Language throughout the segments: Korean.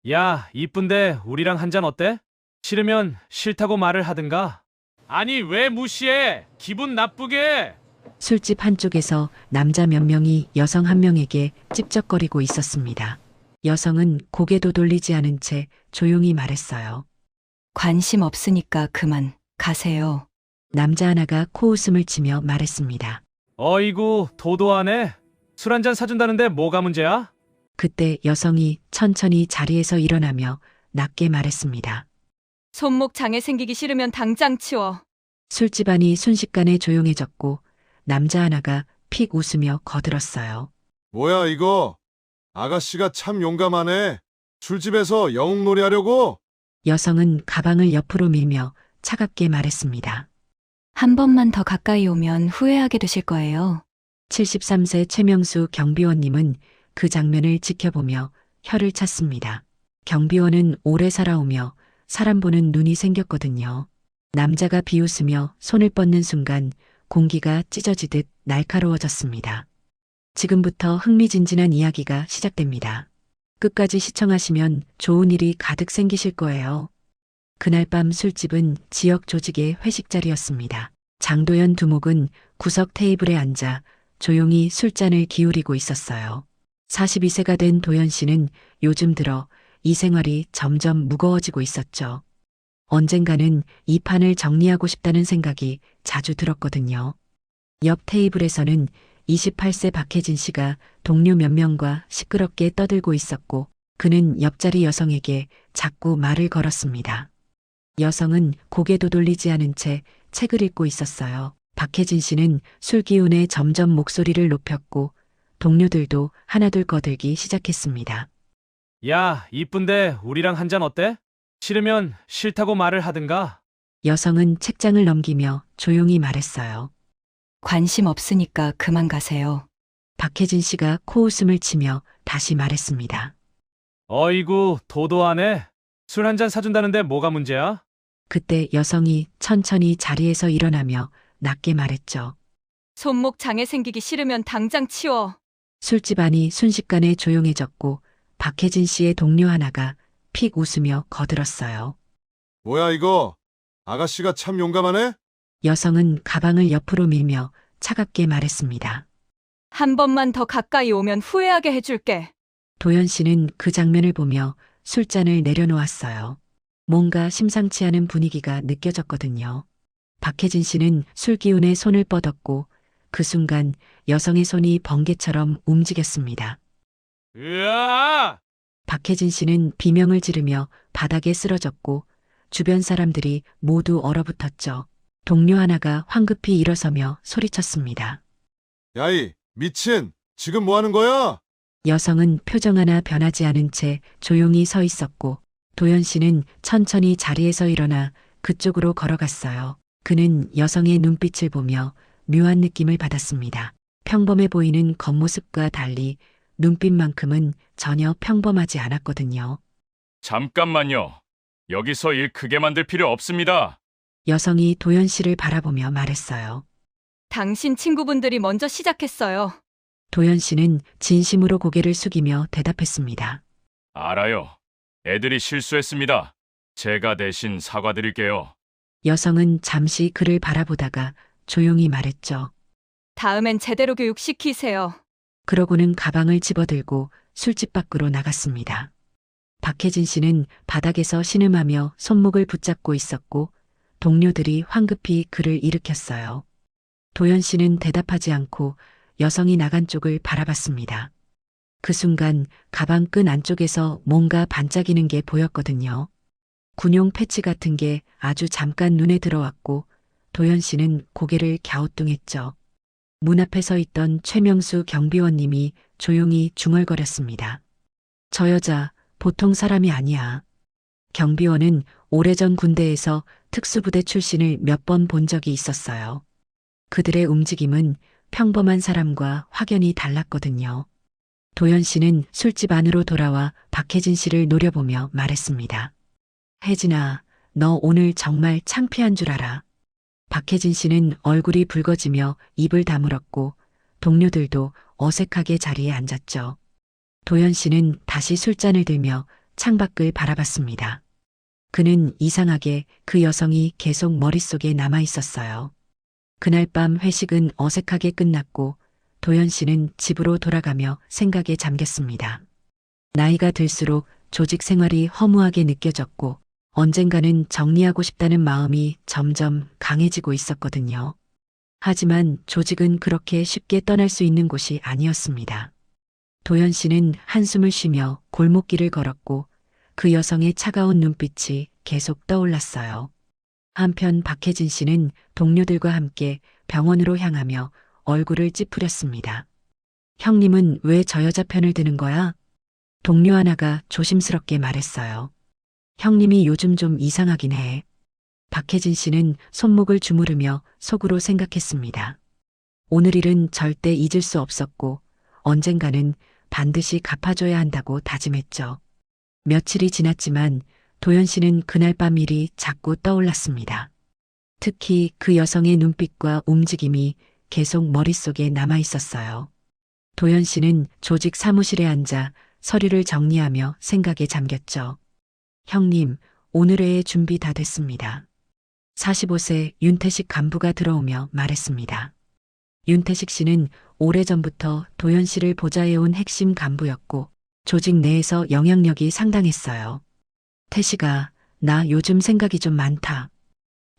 야, 이쁜데 우리랑 한 잔 어때? 싫으면 싫다고 말을 하든가. 아니, 왜 무시해? 기분 나쁘게. 술집 한쪽에서 남자 몇 명이 여성 한 명에게 찝쩍거리고 있었습니다. 여성은 고개도 돌리지 않은 채 조용히 말했어요. 관심 없으니까 그만 가세요. 남자 하나가 코웃음을 치며 말했습니다. 어이구, 도도하네. 술 한 잔 사준다는데 뭐가 문제야? 그때 여성이 천천히 자리에서 일어나며 낮게 말했습니다. 손목 장애 생기기 싫으면 당장 치워. 술집 안이 순식간에 조용해졌고 남자 하나가 픽 웃으며 거들었어요. 뭐야 이거? 아가씨가 참 용감하네. 술집에서 영웅놀이 하려고? 여성은 가방을 옆으로 밀며 차갑게 말했습니다. 한 번만 더 가까이 오면 후회하게 되실 거예요. 73세 최명수 경비원님은 그 장면을 지켜보며 혀를 찼습니다. 경비원은 오래 살아오며 사람 보는 눈이 생겼거든요. 남자가 비웃으며 손을 뻗는 순간 공기가 찢어지듯 날카로워졌습니다. 지금부터 흥미진진한 이야기가 시작됩니다. 끝까지 시청하시면 좋은 일이 가득 생기실 거예요. 그날 밤 술집은 지역 조직의 회식 자리였습니다. 장도연 두목은 구석 테이블에 앉아 조용히 술잔을 기울이고 있었어요. 42세가 된 도연 씨는 요즘 들어 이 생활이 점점 무거워지고 있었죠. 언젠가는 이 판을 정리하고 싶다는 생각이 자주 들었거든요. 옆 테이블에서는 28세 박혜진 씨가 동료 몇 명과 시끄럽게 떠들고 있었고 그는 옆자리 여성에게 자꾸 말을 걸었습니다. 여성은 고개도 돌리지 않은 채 책을 읽고 있었어요. 박혜진 씨는 술 기운에 점점 목소리를 높였고 동료들도 하나둘 거들기 시작했습니다. 야, 이쁜데 우리랑 한 잔 어때? 싫으면 싫다고 말을 하든가. 여성은 책장을 넘기며 조용히 말했어요. 관심 없으니까 그만 가세요. 박혜진 씨가 코웃음을 치며 다시 말했습니다. 어이구, 도도하네. 술 한 잔 사준다는데 뭐가 문제야? 그때 여성이 천천히 자리에서 일어나며 낮게 말했죠. 손목 장애 생기기 싫으면 당장 치워. 술집 안이 순식간에 조용해졌고 박혜진 씨의 동료 하나가 픽 웃으며 거들었어요. 뭐야 이거? 아가씨가 참 용감하네? 여성은 가방을 옆으로 밀며 차갑게 말했습니다. 한 번만 더 가까이 오면 후회하게 해줄게. 도연 씨는 그 장면을 보며 술잔을 내려놓았어요. 뭔가 심상치 않은 분위기가 느껴졌거든요. 박혜진 씨는 술 기운에 손을 뻗었고 그 순간 여성의 손이 번개처럼 움직였습니다. 으아! 박혜진 씨는 비명을 지르며 바닥에 쓰러졌고 주변 사람들이 모두 얼어붙었죠. 동료 하나가 황급히 일어서며 소리쳤습니다. 야이, 미친! 지금 뭐 하는 거야? 여성은 표정 하나 변하지 않은 채 조용히 서 있었고 도연 씨는 천천히 자리에서 일어나 그쪽으로 걸어갔어요. 그는 여성의 눈빛을 보며 묘한 느낌을 받았습니다. 평범해 보이는 겉모습과 달리 눈빛만큼은 전혀 평범하지 않았거든요. 잠깐만요. 여기서 일 크게 만들 필요 없습니다. 여성이 도연 씨를 바라보며 말했어요. 당신 친구분들이 먼저 시작했어요. 도연 씨는 진심으로 고개를 숙이며 대답했습니다. 알아요. 애들이 실수했습니다. 제가 대신 사과드릴게요. 여성은 잠시 그를 바라보다가 조용히 말했죠. 다음엔 제대로 교육시키세요. 그러고는 가방을 집어들고 술집 밖으로 나갔습니다. 박혜진 씨는 바닥에서 신음하며 손목을 붙잡고 있었고 동료들이 황급히 그를 일으켰어요. 도연 씨는 대답하지 않고 여성이 나간 쪽을 바라봤습니다. 그 순간 가방 끈 안쪽에서 뭔가 반짝이는 게 보였거든요. 군용 패치 같은 게 아주 잠깐 눈에 들어왔고 도연 씨는 고개를 갸우뚱했죠. 문 앞에 서 있던 최명수 경비원님이 조용히 중얼거렸습니다. 저 여자 보통 사람이 아니야. 경비원은 오래전 군대에서 특수부대 출신을 몇 번 본 적이 있었어요. 그들의 움직임은 평범한 사람과 확연히 달랐거든요. 도연 씨는 술집 안으로 돌아와 박혜진 씨를 노려보며 말했습니다. 혜진아, 너 오늘 정말 창피한 줄 알아. 박혜진 씨는 얼굴이 붉어지며 입을 다물었고 동료들도 어색하게 자리에 앉았죠. 도연 씨는 다시 술잔을 들며 창밖을 바라봤습니다. 그는 이상하게 그 여성이 계속 머릿속에 남아 있었어요. 그날 밤 회식은 어색하게 끝났고 도연 씨는 집으로 돌아가며 생각에 잠겼습니다. 나이가 들수록 조직 생활이 허무하게 느껴졌고 언젠가는 정리하고 싶다는 마음이 점점 강해지고 있었거든요. 하지만 조직은 그렇게 쉽게 떠날 수 있는 곳이 아니었습니다. 도연 씨는 한숨을 쉬며 골목길을 걸었고 그 여성의 차가운 눈빛이 계속 떠올랐어요. 한편 박혜진 씨는 동료들과 함께 병원으로 향하며 얼굴을 찌푸렸습니다. 형님은 왜 저 여자 편을 드는 거야? 동료 하나가 조심스럽게 말했어요. 형님이 요즘 좀 이상하긴 해. 박혜진 씨는 손목을 주무르며 속으로 생각했습니다. 오늘 일은 절대 잊을 수 없었고 언젠가는 반드시 갚아줘야 한다고 다짐했죠. 며칠이 지났지만 도연 씨는 그날 밤 일이 자꾸 떠올랐습니다. 특히 그 여성의 눈빛과 움직임이 계속 머릿속에 남아 있었어요. 도연 씨는 조직 사무실에 앉아 서류를 정리하며 생각에 잠겼죠. 형님, 오늘 회의 준비 다 됐습니다. 45세 윤태식 간부가 들어오며 말했습니다. 윤태식 씨는 오래전부터 도연 씨를 보좌해온 핵심 간부였고 조직 내에서 영향력이 상당했어요. 태식아, 나 요즘 생각이 좀 많다.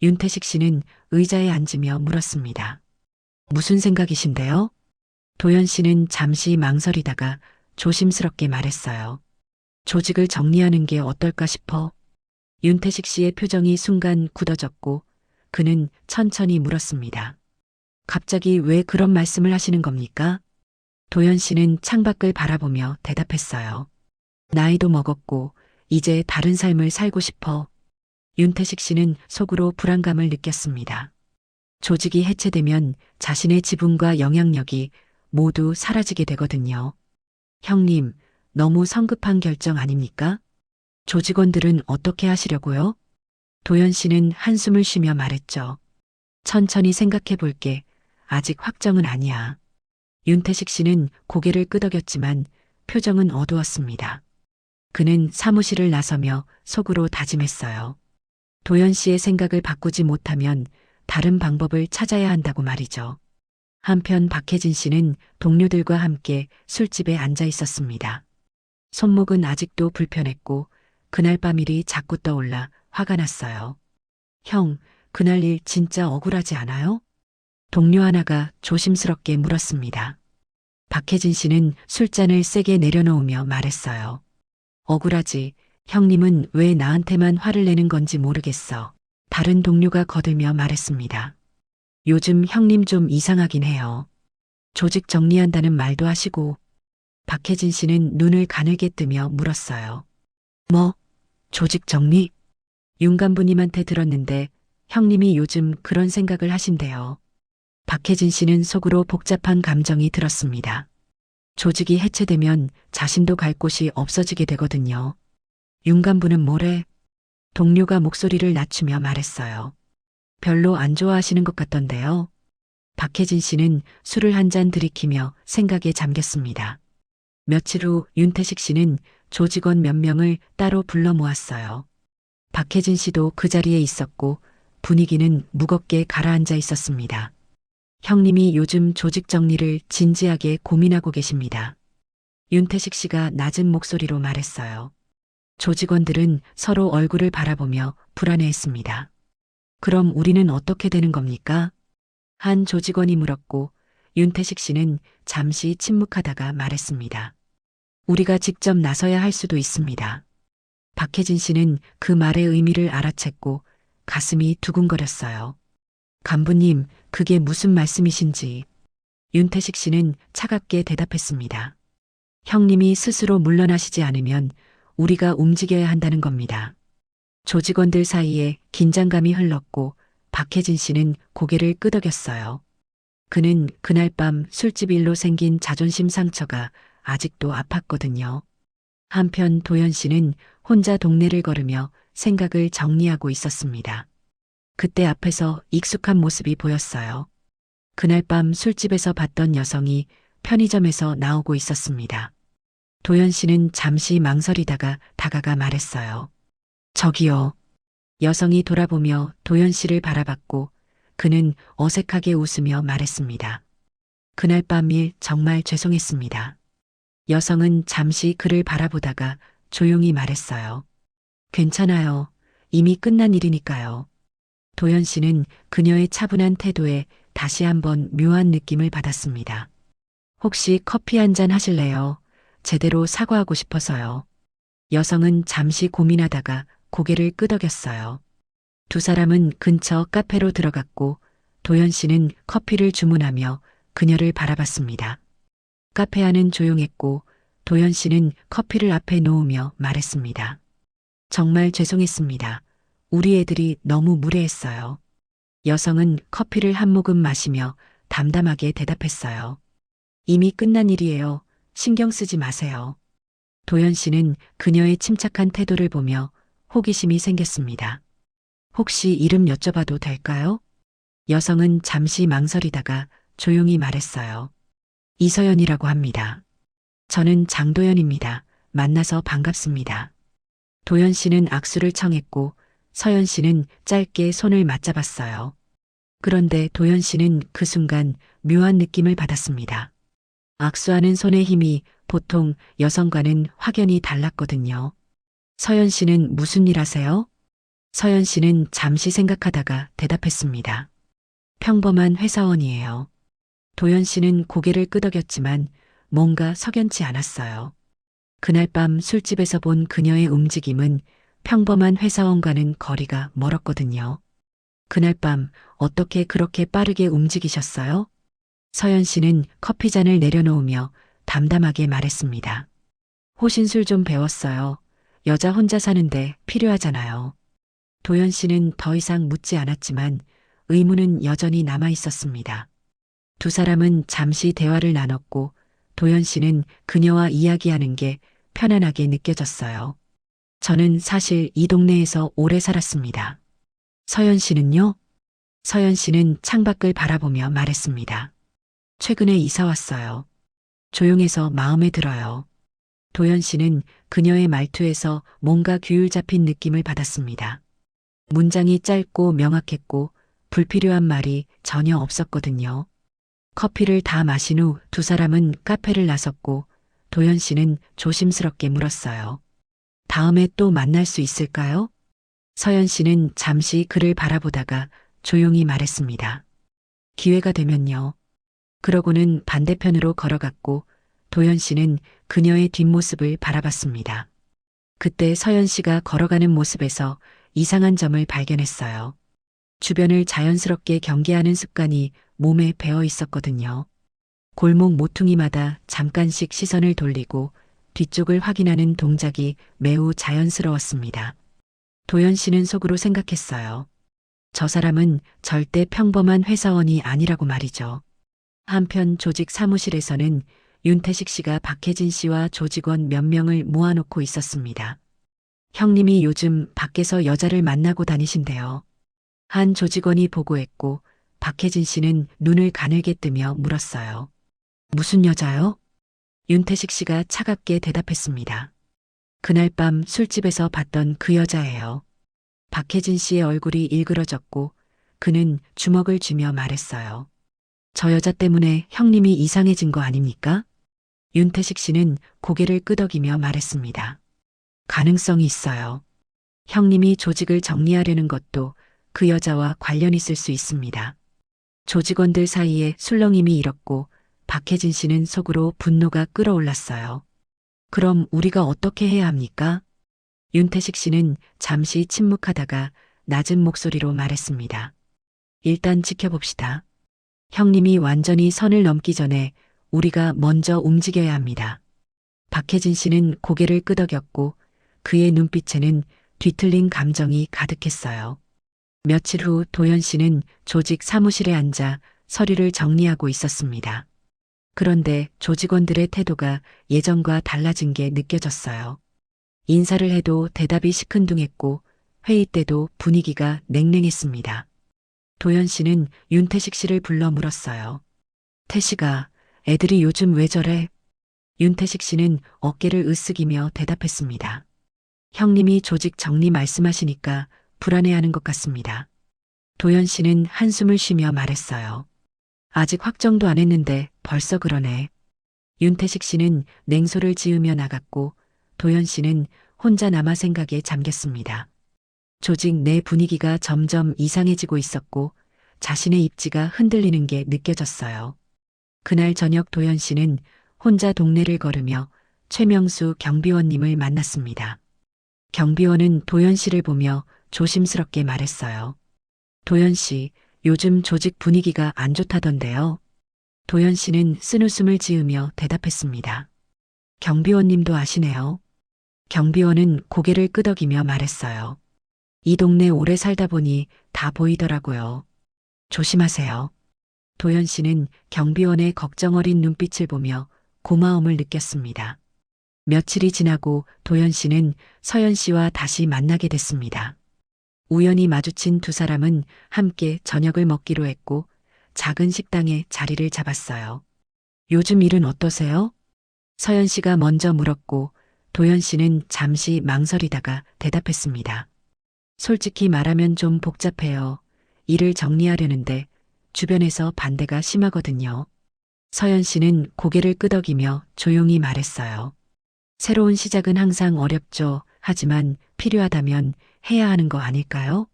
윤태식 씨는 의자에 앉으며 물었습니다. 무슨 생각이신데요? 도연 씨는 잠시 망설이다가 조심스럽게 말했어요. 조직을 정리하는 게 어떨까 싶어. 윤태식 씨의 표정이 순간 굳어졌고 그는 천천히 물었습니다. 갑자기 왜 그런 말씀을 하시는 겁니까? 도연 씨는 창밖을 바라보며 대답했어요. 나이도 먹었고 이제 다른 삶을 살고 싶어. 윤태식 씨는 속으로 불안감을 느꼈습니다. 조직이 해체되면 자신의 지분과 영향력이 모두 사라지게 되거든요. 형님, 너무 성급한 결정 아닙니까? 조직원들은 어떻게 하시려고요? 도연 씨는 한숨을 쉬며 말했죠. 천천히 생각해 볼게. 아직 확정은 아니야. 윤태식 씨는 고개를 끄덕였지만 표정은 어두웠습니다. 그는 사무실을 나서며 속으로 다짐했어요. 도연 씨의 생각을 바꾸지 못하면 다른 방법을 찾아야 한다고 말이죠. 한편 박혜진 씨는 동료들과 함께 술집에 앉아 있었습니다. 손목은 아직도 불편했고 그날 밤 일이 자꾸 떠올라 화가 났어요. 형, 그날 일 진짜 억울하지 않아요? 동료 하나가 조심스럽게 물었습니다. 박혜진 씨는 술잔을 세게 내려놓으며 말했어요. 억울하지. 형님은 왜 나한테만 화를 내는 건지 모르겠어. 다른 동료가 거들며 말했습니다. 요즘 형님 좀 이상하긴 해요. 조직 정리한다는 말도 하시고. 박혜진 씨는 눈을 가늘게 뜨며 물었어요. 뭐? 조직 정리? 윤 간부님한테 들었는데 형님이 요즘 그런 생각을 하신대요. 박혜진 씨는 속으로 복잡한 감정이 들었습니다. 조직이 해체되면 자신도 갈 곳이 없어지게 되거든요. 윤 간부는 뭐래? 동료가 목소리를 낮추며 말했어요. 별로 안 좋아하시는 것 같던데요. 박혜진 씨는 술을 한 잔 들이키며 생각에 잠겼습니다. 며칠 후 윤태식 씨는 조직원 몇 명을 따로 불러 모았어요. 박혜진 씨도 그 자리에 있었고 분위기는 무겁게 가라앉아 있었습니다. 형님이 요즘 조직 정리를 진지하게 고민하고 계십니다. 윤태식 씨가 낮은 목소리로 말했어요. 조직원들은 서로 얼굴을 바라보며 불안해했습니다. 그럼 우리는 어떻게 되는 겁니까? 한 조직원이 물었고 윤태식 씨는 잠시 침묵하다가 말했습니다. 우리가 직접 나서야 할 수도 있습니다. 박혜진 씨는 그 말의 의미를 알아챘고 가슴이 두근거렸어요. 간부님, 그게 무슨 말씀이신지. 윤태식 씨는 차갑게 대답했습니다. 형님이 스스로 물러나시지 않으면 우리가 움직여야 한다는 겁니다. 조직원들 사이에 긴장감이 흘렀고 박혜진 씨는 고개를 끄덕였어요. 그는 그날 밤 술집 일로 생긴 자존심 상처가 아직도 아팠거든요. 한편 도연 씨는 혼자 동네를 걸으며 생각을 정리하고 있었습니다. 그때 앞에서 익숙한 모습이 보였어요. 그날 밤 술집에서 봤던 여성이 편의점에서 나오고 있었습니다. 도연 씨는 잠시 망설이다가 다가가 말했어요. 저기요. 여성이 돌아보며 도연 씨를 바라봤고 그는 어색하게 웃으며 말했습니다. 그날 밤 일 정말 죄송했습니다. 여성은 잠시 그를 바라보다가 조용히 말했어요. 괜찮아요. 이미 끝난 일이니까요. 도연 씨는 그녀의 차분한 태도에 다시 한번 묘한 느낌을 받았습니다. 혹시 커피 한 잔 하실래요? 제대로 사과하고 싶어서요. 여성은 잠시 고민하다가 고개를 끄덕였어요. 두 사람은 근처 카페로 들어갔고 도연 씨는 커피를 주문하며 그녀를 바라봤습니다. 카페 안은 조용했고 도연 씨는 커피를 앞에 놓으며 말했습니다. 정말 죄송했습니다. 우리 애들이 너무 무례했어요. 여성은 커피를 한 모금 마시며 담담하게 대답했어요. 이미 끝난 일이에요. 신경 쓰지 마세요. 도연 씨는 그녀의 침착한 태도를 보며 호기심이 생겼습니다. 혹시 이름 여쭤봐도 될까요? 여성은 잠시 망설이다가 조용히 말했어요. 이서연이라고 합니다. 저는 장도연입니다. 만나서 반갑습니다. 도연 씨는 악수를 청했고 서연 씨는 짧게 손을 맞잡았어요. 그런데 도연 씨는 그 순간 묘한 느낌을 받았습니다. 악수하는 손의 힘이 보통 여성과는 확연히 달랐거든요. 서연 씨는 무슨 일 하세요? 서연 씨는 잠시 생각하다가 대답했습니다. 평범한 회사원이에요. 도연 씨는 고개를 끄덕였지만 뭔가 석연치 않았어요. 그날 밤 술집에서 본 그녀의 움직임은 평범한 회사원과는 거리가 멀었거든요. 그날 밤 어떻게 그렇게 빠르게 움직이셨어요? 서연 씨는 커피잔을 내려놓으며 담담하게 말했습니다. 호신술 좀 배웠어요. 여자 혼자 사는데 필요하잖아요. 도연 씨는 더 이상 묻지 않았지만 의문은 여전히 남아 있었습니다. 두 사람은 잠시 대화를 나눴고 도연 씨는 그녀와 이야기하는 게 편안하게 느껴졌어요. 저는 사실 이 동네에서 오래 살았습니다. 서연 씨는요? 서연 씨는 창밖을 바라보며 말했습니다. 최근에 이사 왔어요. 조용해서 마음에 들어요. 도연 씨는 그녀의 말투에서 뭔가 규율 잡힌 느낌을 받았습니다. 문장이 짧고 명확했고 불필요한 말이 전혀 없었거든요. 커피를 다 마신 후 두 사람은 카페를 나섰고 도연 씨는 조심스럽게 물었어요. 다음에 또 만날 수 있을까요? 서연 씨는 잠시 그를 바라보다가 조용히 말했습니다. 기회가 되면요. 그러고는 반대편으로 걸어갔고 도연 씨는 그녀의 뒷모습을 바라봤습니다. 그때 서연 씨가 걸어가는 모습에서 이상한 점을 발견했어요. 주변을 자연스럽게 경계하는 습관이 몸에 배어 있었거든요. 골목 모퉁이마다 잠깐씩 시선을 돌리고 뒤쪽을 확인하는 동작이 매우 자연스러웠습니다. 도연 씨는 속으로 생각했어요. 저 사람은 절대 평범한 회사원이 아니라고 말이죠. 한편 조직 사무실에서는 윤태식 씨가 박혜진 씨와 조직원 몇 명을 모아놓고 있었습니다. 형님이 요즘 밖에서 여자를 만나고 다니신대요. 한 조직원이 보고했고 박혜진 씨는 눈을 가늘게 뜨며 물었어요. 무슨 여자요? 윤태식 씨가 차갑게 대답했습니다. 그날 밤 술집에서 봤던 그 여자예요. 박혜진 씨의 얼굴이 일그러졌고 그는 주먹을 쥐며 말했어요. 저 여자 때문에 형님이 이상해진 거 아닙니까? 윤태식 씨는 고개를 끄덕이며 말했습니다. 가능성이 있어요. 형님이 조직을 정리하려는 것도 그 여자와 관련 있을 수 있습니다. 조직원들 사이에 술렁임이 일었고 박혜진 씨는 속으로 분노가 끓어올랐어요. 그럼 우리가 어떻게 해야 합니까? 윤태식 씨는 잠시 침묵하다가 낮은 목소리로 말했습니다. 일단 지켜봅시다. 형님이 완전히 선을 넘기 전에 우리가 먼저 움직여야 합니다. 박혜진 씨는 고개를 끄덕였고 그의 눈빛에는 뒤틀린 감정이 가득했어요. 며칠 후 도연 씨는 조직 사무실에 앉아 서류를 정리하고 있었습니다. 그런데 조직원들의 태도가 예전과 달라진 게 느껴졌어요. 인사를 해도 대답이 시큰둥했고 회의 때도 분위기가 냉랭했습니다. 도연 씨는 윤태식 씨를 불러 물었어요. 태식아, 애들이 요즘 왜 저래? 윤태식 씨는 어깨를 으쓱이며 대답했습니다. 형님이 조직 정리 말씀하시니까 불안해하는 것 같습니다. 도연 씨는 한숨을 쉬며 말했어요. 아직 확정도 안 했는데 벌써 그러네. 윤태식 씨는 냉소를 지으며 나갔고 도연 씨는 혼자 남아 생각에 잠겼습니다. 조직 내 분위기가 점점 이상해지고 있었고 자신의 입지가 흔들리는 게 느껴졌어요. 그날 저녁 도연 씨는 혼자 동네를 걸으며 최명수 경비원님을 만났습니다. 경비원은 도연 씨를 보며 조심스럽게 말했어요. 도연 씨, 요즘 조직 분위기가 안 좋다던데요. 도연 씨는 쓴웃음을 지으며 대답했습니다. 경비원님도 아시네요. 경비원은 고개를 끄덕이며 말했어요. 이 동네 오래 살다 보니 다 보이더라고요. 조심하세요. 도연 씨는 경비원의 걱정 어린 눈빛을 보며 고마움을 느꼈습니다. 며칠이 지나고 도연 씨는 서연 씨와 다시 만나게 됐습니다. 우연히 마주친 두 사람은 함께 저녁을 먹기로 했고 작은 식당에 자리를 잡았어요. 요즘 일은 어떠세요? 서연 씨가 먼저 물었고 도연 씨는 잠시 망설이다가 대답했습니다. 솔직히 말하면 좀 복잡해요. 일을 정리하려는데 주변에서 반대가 심하거든요. 서연 씨는 고개를 끄덕이며 조용히 말했어요. 새로운 시작은 항상 어렵죠. 하지만 필요하다면 해야 하는 거 아닐까요?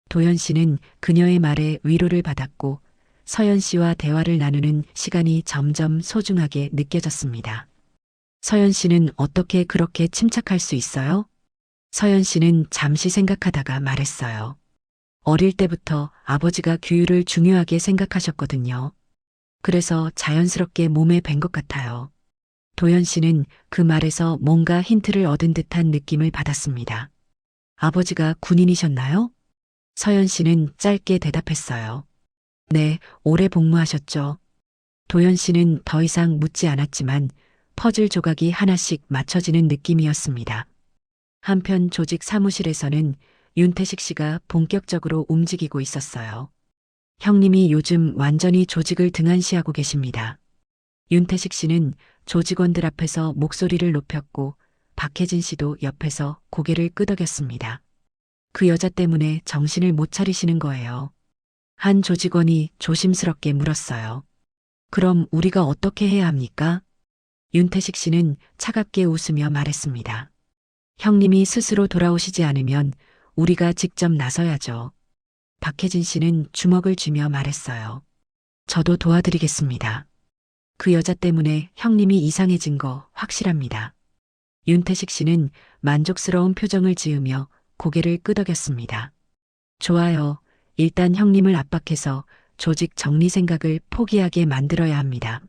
도연 씨는 그녀의 말에 위로를 받았고 서연 씨와 대화를 나누는 시간이 점점 소중하게 느껴졌습니다. 서연 씨는 어떻게 그렇게 침착할 수 있어요? 서연 씨는 잠시 생각하다가 말했어요. 어릴 때부터 아버지가 규율을 중요하게 생각하셨거든요. 그래서 자연스럽게 몸에 밴 것 같아요. 도연 씨는 그 말에서 뭔가 힌트를 얻은 듯한 느낌을 받았습니다. 아버지가 군인이셨나요? 서연 씨는 짧게 대답했어요. 네, 오래 복무하셨죠. 도연 씨는 더 이상 묻지 않았지만 퍼즐 조각이 하나씩 맞춰지는 느낌이었습니다. 한편 조직 사무실에서는 윤태식 씨가 본격적으로 움직이고 있었어요. 형님이 요즘 완전히 조직을 등한시하고 계십니다. 윤태식 씨는 조직원들 앞에서 목소리를 높였고 박혜진 씨도 옆에서 고개를 끄덕였습니다. 그 여자 때문에 정신을 못 차리시는 거예요. 한 조직원이 조심스럽게 물었어요. 그럼 우리가 어떻게 해야 합니까? 윤태식 씨는 차갑게 웃으며 말했습니다. 형님이 스스로 돌아오시지 않으면 우리가 직접 나서야죠. 박혜진 씨는 주먹을 쥐며 말했어요. 저도 도와드리겠습니다. 그 여자 때문에 형님이 이상해진 거 확실합니다. 윤태식 씨는 만족스러운 표정을 지으며 고개를 끄덕였습니다. 좋아요. 일단 형님을 압박해서 조직 정리 생각을 포기하게 만들어야 합니다.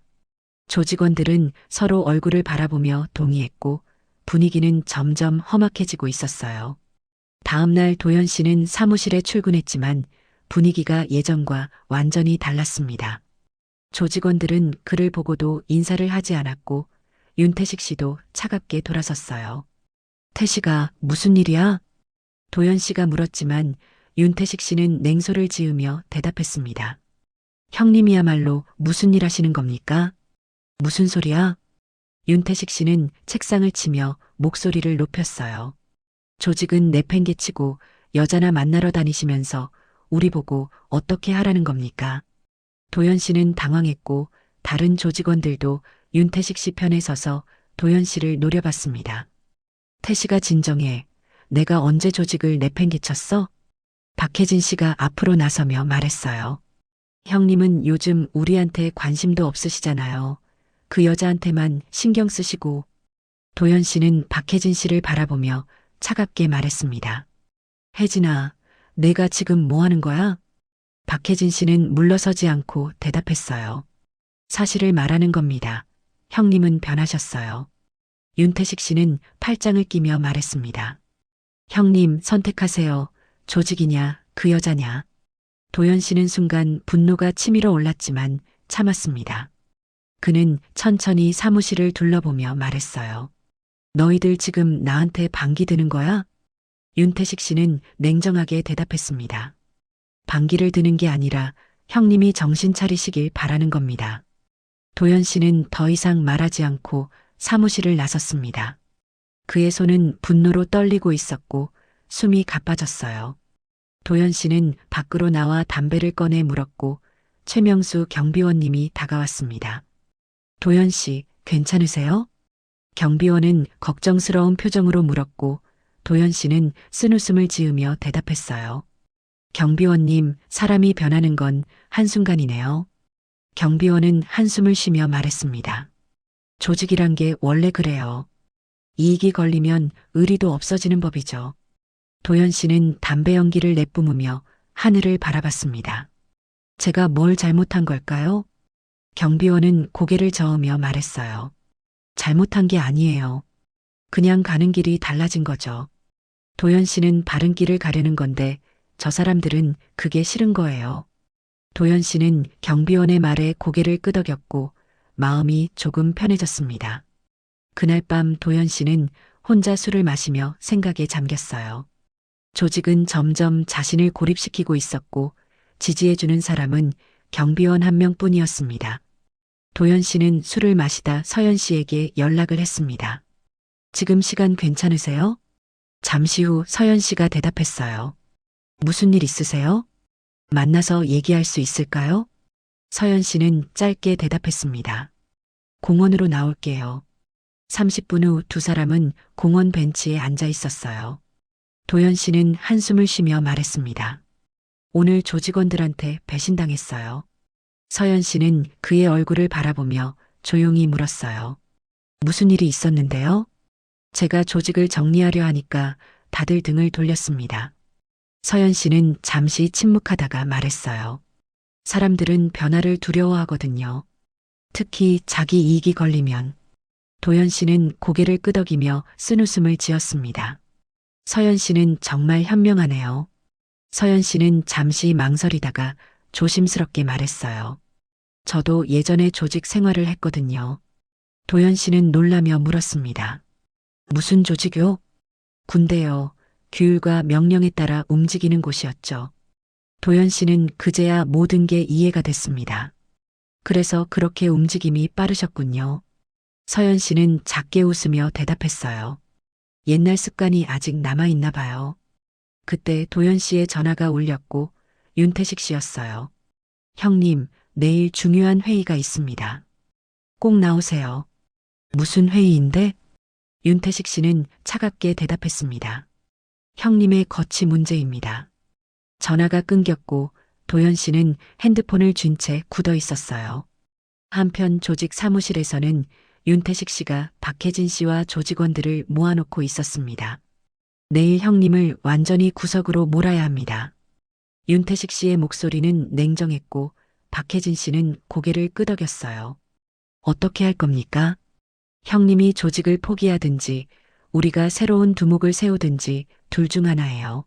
조직원들은 서로 얼굴을 바라보며 동의했고 분위기는 점점 험악해지고 있었어요. 다음 날 도연 씨는 사무실에 출근했지만 분위기가 예전과 완전히 달랐습니다. 조직원들은 그를 보고도 인사를 하지 않았고 윤태식 씨도 차갑게 돌아섰어요. 태식아, 무슨 일이야? 도연 씨가 물었지만 윤태식 씨는 냉소를 지으며 대답했습니다. 형님이야말로 무슨 일 하시는 겁니까? 무슨 소리야? 윤태식 씨는 책상을 치며 목소리를 높였어요. 조직은 내팽개치고 여자나 만나러 다니시면서 우리 보고 어떻게 하라는 겁니까? 도연 씨는 당황했고 다른 조직원들도 윤태식 씨 편에 서서 도연 씨를 노려봤습니다. 태식아 진정해. 내가 언제 조직을 내팽개쳤어? 박혜진 씨가 앞으로 나서며 말했어요. 형님은 요즘 우리한테 관심도 없으시잖아요. 그 여자한테만 신경 쓰시고. 도연 씨는 박혜진 씨를 바라보며 차갑게 말했습니다. 혜진아, 내가 지금 뭐 하는 거야? 박혜진 씨는 물러서지 않고 대답했어요. 사실을 말하는 겁니다. 형님은 변하셨어요. 윤태식 씨는 팔짱을 끼며 말했습니다. 형님 선택하세요. 조직이냐, 그 여자냐. 도연 씨는 순간 분노가 치밀어 올랐지만 참았습니다. 그는 천천히 사무실을 둘러보며 말했어요. 너희들 지금 나한테 반기 드는 거야? 윤태식 씨는 냉정하게 대답했습니다. 반기를 드는 게 아니라 형님이 정신 차리시길 바라는 겁니다. 도연 씨는 더 이상 말하지 않고 사무실을 나섰습니다. 그의 손은 분노로 떨리고 있었고 숨이 가빠졌어요. 도현 씨는 밖으로 나와 담배를 꺼내 물었고 최명수 경비원님이 다가왔습니다. 도현 씨, 괜찮으세요? 경비원은 걱정스러운 표정으로 물었고 도현 씨는 쓴웃음을 지으며 대답했어요. 경비원님, 사람이 변하는 건 한순간이네요. 경비원은 한숨을 쉬며 말했습니다. 조직이란 게 원래 그래요. 이익이 걸리면 의리도 없어지는 법이죠. 도현 씨는 담배 연기를 내뿜으며 하늘을 바라봤습니다. 제가 뭘 잘못한 걸까요? 경비원은 고개를 저으며 말했어요. 잘못한 게 아니에요. 그냥 가는 길이 달라진 거죠. 도현 씨는 바른 길을 가려는 건데 저 사람들은 그게 싫은 거예요. 도현 씨는 경비원의 말에 고개를 끄덕였고 마음이 조금 편해졌습니다. 그날 밤 도현 씨는 혼자 술을 마시며 생각에 잠겼어요. 조직은 점점 자신을 고립시키고 있었고 지지해주는 사람은 경비원 한 명뿐이었습니다. 도현 씨는 술을 마시다 서연 씨에게 연락을 했습니다. 지금 시간 괜찮으세요? 잠시 후 서연 씨가 대답했어요. 무슨 일 있으세요? 만나서 얘기할 수 있을까요? 서연 씨는 짧게 대답했습니다. 공원으로 나올게요. 30분 후 두 사람은 공원 벤치에 앉아 있었어요. 도현 씨는 한숨을 쉬며 말했습니다. 오늘 조직원들한테 배신당했어요. 서연 씨는 그의 얼굴을 바라보며 조용히 물었어요. 무슨 일이 있었는데요? 제가 조직을 정리하려 하니까 다들 등을 돌렸습니다. 서연 씨는 잠시 침묵하다가 말했어요. 사람들은 변화를 두려워하거든요. 특히 자기 이익이 걸리면. 도현 씨는 고개를 끄덕이며 쓴웃음을 지었습니다. 서연 씨는 정말 현명하네요. 서연 씨는 잠시 망설이다가 조심스럽게 말했어요. 저도 예전에 조직 생활을 했거든요. 도현 씨는 놀라며 물었습니다. 무슨 조직요? 군대요. 규율과 명령에 따라 움직이는 곳이었죠. 도현 씨는 그제야 모든 게 이해가 됐습니다. 그래서 그렇게 움직임이 빠르셨군요. 서연 씨는 작게 웃으며 대답했어요. 옛날 습관이 아직 남아있나 봐요. 그때 도현 씨의 전화가 울렸고 윤태식 씨였어요. 형님, 내일 중요한 회의가 있습니다. 꼭 나오세요. 무슨 회의인데? 윤태식 씨는 차갑게 대답했습니다. 형님의 거치 문제입니다. 전화가 끊겼고 도현 씨는 핸드폰을 쥔 채 굳어 있었어요. 한편 조직 사무실에서는 윤태식 씨가 박혜진 씨와 조직원들을 모아놓고 있었습니다. 내일 형님을 완전히 구석으로 몰아야 합니다. 윤태식 씨의 목소리는 냉정했고 박혜진 씨는 고개를 끄덕였어요. 어떻게 할 겁니까? 형님이 조직을 포기하든지 우리가 새로운 두목을 세우든지 둘 중 하나예요.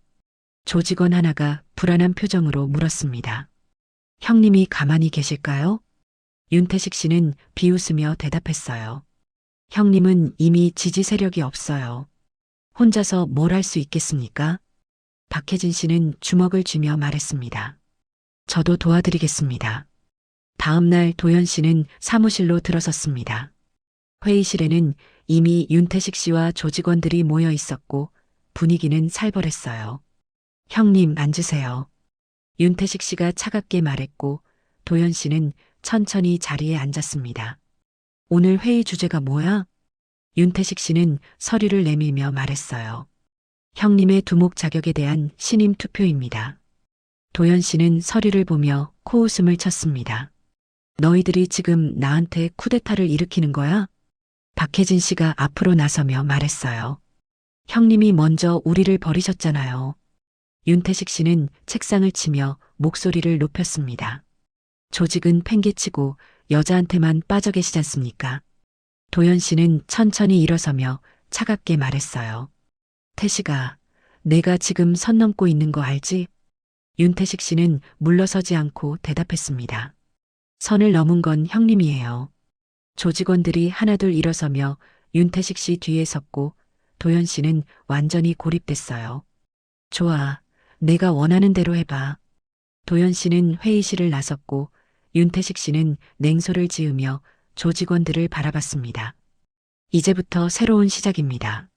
조직원 하나가 불안한 표정으로 물었습니다. 형님이 가만히 계실까요? 윤태식 씨는 비웃으며 대답했어요. 형님은 이미 지지 세력이 없어요. 혼자서 뭘 할 수 있겠습니까? 박혜진 씨는 주먹을 쥐며 말했습니다. 저도 도와드리겠습니다. 다음 날 도현 씨는 사무실로 들어섰습니다. 회의실에는 이미 윤태식 씨와 조직원들이 모여 있었고 분위기는 살벌했어요. 형님, 앉으세요. 윤태식 씨가 차갑게 말했고 도현 씨는 천천히 자리에 앉았습니다. 오늘 회의 주제가 뭐야? 윤태식 씨는 서류를 내밀며 말했어요. 형님의 두목 자격에 대한 신임 투표입니다. 도현 씨는 서류를 보며 코웃음을 쳤습니다. 너희들이 지금 나한테 쿠데타를 일으키는 거야? 박혜진 씨가 앞으로 나서며 말했어요. 형님이 먼저 우리를 버리셨잖아요. 윤태식 씨는 책상을 치며 목소리를 높였습니다. 조직은 팽개치고 여자한테만 빠져 계시지 않습니까? 도현 씨는 천천히 일어서며 차갑게 말했어요. 태식아, 내가 지금 선 넘고 있는 거 알지? 윤태식 씨는 물러서지 않고 대답했습니다. 선을 넘은 건 형님이에요. 조직원들이 하나둘 일어서며 윤태식 씨 뒤에 섰고 도현 씨는 완전히 고립됐어요. 좋아, 내가 원하는 대로 해봐. 도현 씨는 회의실을 나섰고 윤태식 씨는 냉소를 지으며 조직원들을 바라봤습니다. 이제부터 새로운 시작입니다.